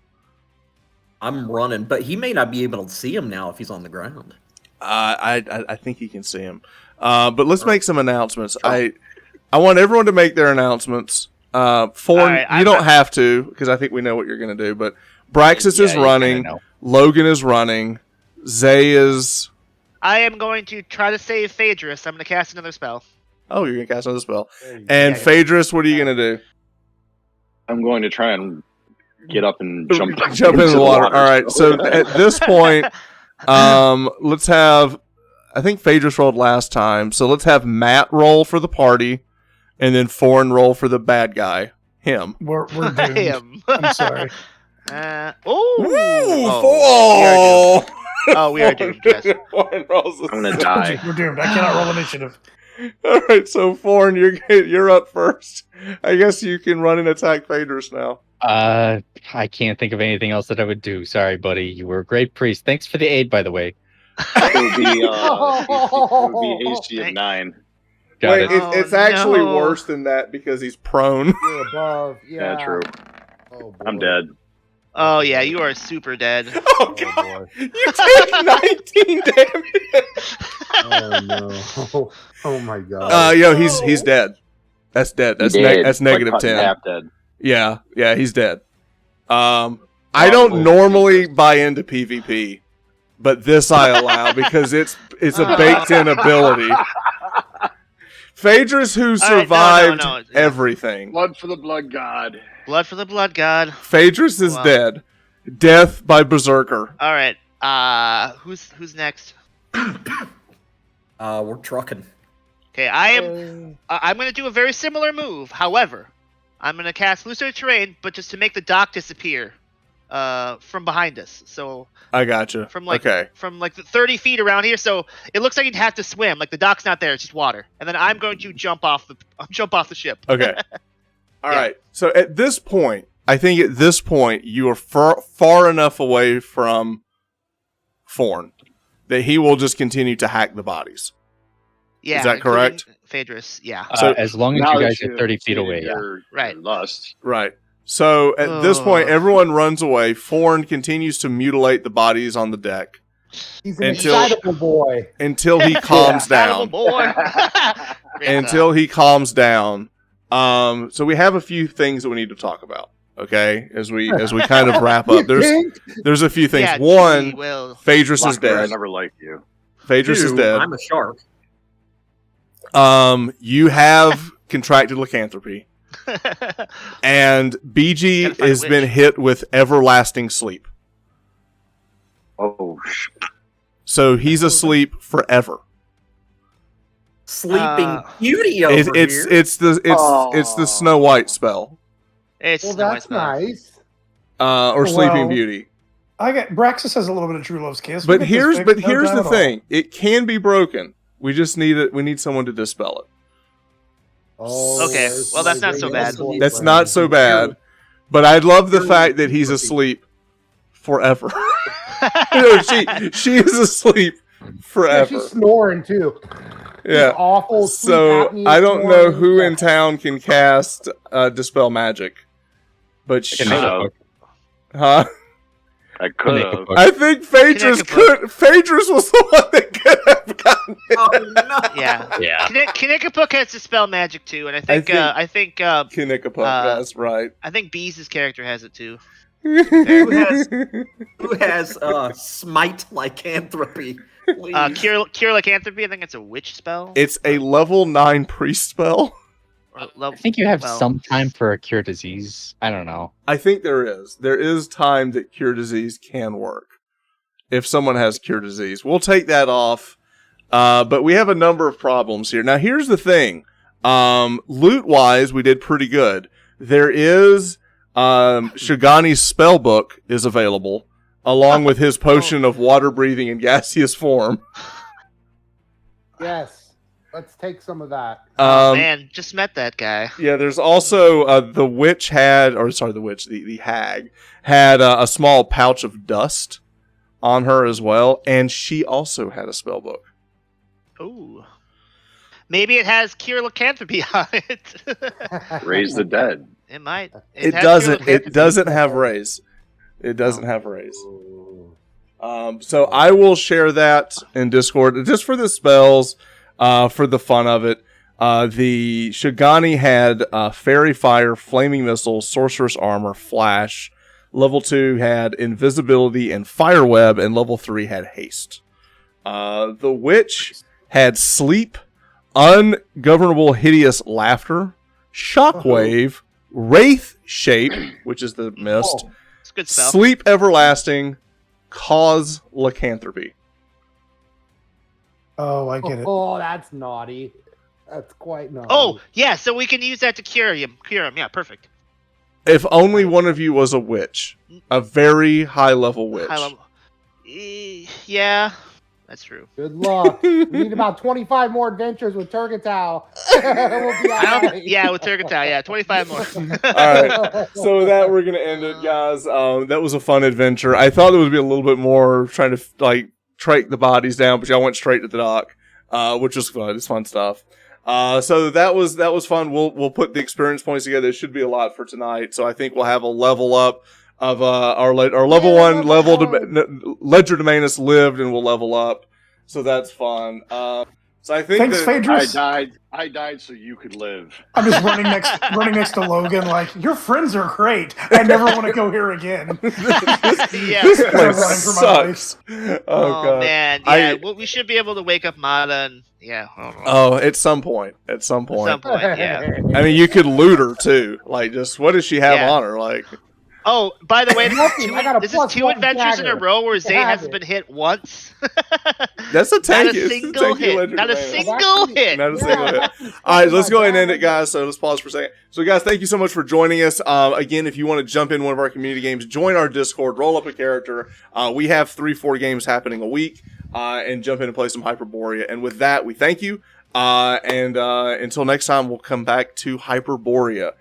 I'm running, but he may not be able to see him now if he's on the ground. I think you can see him. But let's make some announcements. I want everyone to make their announcements. Forn, right, you don't have to, because I think we know what you're going to do. But Braxis is Yeah, you running. kinda know. Logan is running. Zay is... I am going to try to save Phaedrus. I'm going to cast another spell. Oh, you're going to cast another spell. There you And Yeah, Phaedrus, what are you going to do? I'm going to try and get up and jump Jump into the water. All right. So at this point, let's have... I think Phaedrus rolled last time. So let's have Matt roll for the party. And then Forn roll for the bad guy. Him. We're doomed. Him. I'm sorry. We are doomed. Yes. Forn rolls the I'm going to die. We're doomed. I cannot roll initiative. All right, so Forn, you're up first. I guess you can run and attack Phaedrus now. I can't think of anything else that I would do. Sorry, buddy. You were a great priest. Thanks for the aid, by the way. It would be AC of 9. Got Wait, it. it's actually no. worse than that because he's prone. You're above. Yeah. Yeah, true. Oh, boy. I'm dead. Oh yeah, you are super dead. Oh Oh, God! boy. You take 19 damage. Oh no! Oh my god! He's dead. That's dead. That's Dead. that's Like negative cut in 10. half dead. Yeah, he's dead. I don't normally buy into PvP, but this I allow because it's a baked-in ability. Phaedrus, who survived no, yeah. everything. Blood for the blood god. Blood for the blood god. Phaedrus is Well. dead. Death by Berserker. All right. Who's next? We're trucking. Okay, I'm gonna do a very similar move. However, I'm gonna cast Illusory Terrain, but just to make the dock disappear, from behind us. So I gotcha. from like okay. from like the 30 feet around here. So it looks like you'd have to swim. Like the dock's not there; it's just water. And then I'm going to jump off the ship. Okay. All Yeah. right. So at this point, I think you are far enough away from Forn that he will just continue to hack the bodies. Yeah. Is that correct? including Phaedrus. Yeah. So- As long as Now you that guys are 30 feet away, yeah. Right. Your lust. Right. So at this point, everyone runs away. Forn continues to mutilate the bodies on the deck He's an Until- excitable boy. until he calms Saddle down. boy. Great Until he calms down. So we have a few things that we need to talk about. Okay, as we kind of wrap up, there's a few things. Yeah, One, gee, well. Phaedrus is Locker, I dead. never liked you. Phaedrus is Two, dead. I'm a shark. You have contracted lycanthropy, and BG Gotta find a has been witch. hit with everlasting sleep. Oh, So he's asleep forever. Sleeping Beauty over It's here. it's the Snow White spell, It's Well, Snow White that's spell. nice. or Sleeping Well, Beauty. I get Braxis has a little bit of True Love's kiss. But We'll get here's this fixed, no the doubt at all. thing: it can be broken. We just need it. We need someone to dispel it. Oh, Okay, there's well, that's my not so great bad. boyfriend. That's not so bad. But I love the You're- fact that he's asleep forever. No, she is asleep Yeah, forever. she's snoring too. Yeah. She's awful. sleep So apnea I don't know snoring. who Yeah. in town can cast dispel magic, but she, Can make a book. huh? I could Make a have. book. I think Phaedrus Connecticut. Phaedrus was the one that could have gotten it. Oh no! Yeah. Yeah. Kinnickapuk has dispel magic too, and I think Kinnickapuk, that's right. Bees' character has it too. Who has smite lycanthropy? Please. Cure lycanthropy. I think it's a witch spell. It's a level 9 priest spell. I think you have some time for a cure disease. I don't know. I think there is. There is time that cure disease can work. If someone has cure disease. We'll take that off. But we have a number of problems here. Now, here's the thing. Loot-wise, we did pretty good. There is... Shigani's spell book is available, along with his potion of water breathing in gaseous form. Yes, let's take some of that. Man, just met that guy. Yeah, there's also the witch had, or sorry, the hag had a small pouch of dust on her as well, and she also had a spell book. Ooh. Maybe it has cure lycanthropy on it. Raise the dead. It might. It has doesn't. cure It lycanthropy. doesn't have raise. It doesn't have raise. Ooh. So I will share that in Discord just for the spells, for the fun of it. The Shigani had Fairy Fire, Flaming Missile, Sorceress Armor, Flash. Level 2 had Invisibility and Fire Web, and Level 3 had Haste. The Witch had Sleep, Ungovernable Hideous Laughter, Shockwave, Wraith Shape, which is the mist, Oh, It's a good spell. Sleep Everlasting, Cause Lycanthropy. Oh, I get it. Oh, that's naughty. That's quite naughty. Oh, yeah, so we can use that to cure him. Yeah, perfect. If only one of you was a witch, a very high level witch. High level. Yeah, that's true. Good luck. We need about 25 more adventures with Turgatau. We'll be all right. Yeah, with Turgatau, yeah, 25 more. All right. So with that, we're gonna end it, guys. That was a fun adventure. I thought it would be a little bit more trying to trike the bodies down, but y'all went straight to the dock, which was fun. It's fun stuff. So that was fun. We'll put the experience points together. It should be a lot for tonight. So I think we'll have a level up of our level 1 level. Ledger Dominus lived, and we'll level up. So that's fun. So I think Thanks, that Phaedrus. I died so you could live. I'm just running next to Logan. Like, your friends are great. I never want to go here again. Yeah. this I'm place running for my life. sucks. Oh, God. man, yeah. Well, we should be able to wake up Mata and I don't know. Oh, at some point. At some At point. some point, yeah. I mean, you could loot her too. Like, just what does she have Yeah. on her? Like, Oh, by the way, Nothing, I got a this is plus 2 one adventures in a dagger. row where Zay Have hasn't it. been hit once. that's a Not tank. a It's single tanky hit. legend Not a advantage. single hit. Not a single hit. that's All right, let's go ahead and end dagger. it, guys. So let's pause for a second. So, guys, thank you so much for joining us. Again, if you want to jump in one of our community games, join our Discord, roll up a character. We have 3-4 games happening a week, and jump in and play some Hyperborea. And with that, we thank you. And until next time, we'll come back to Hyperborea.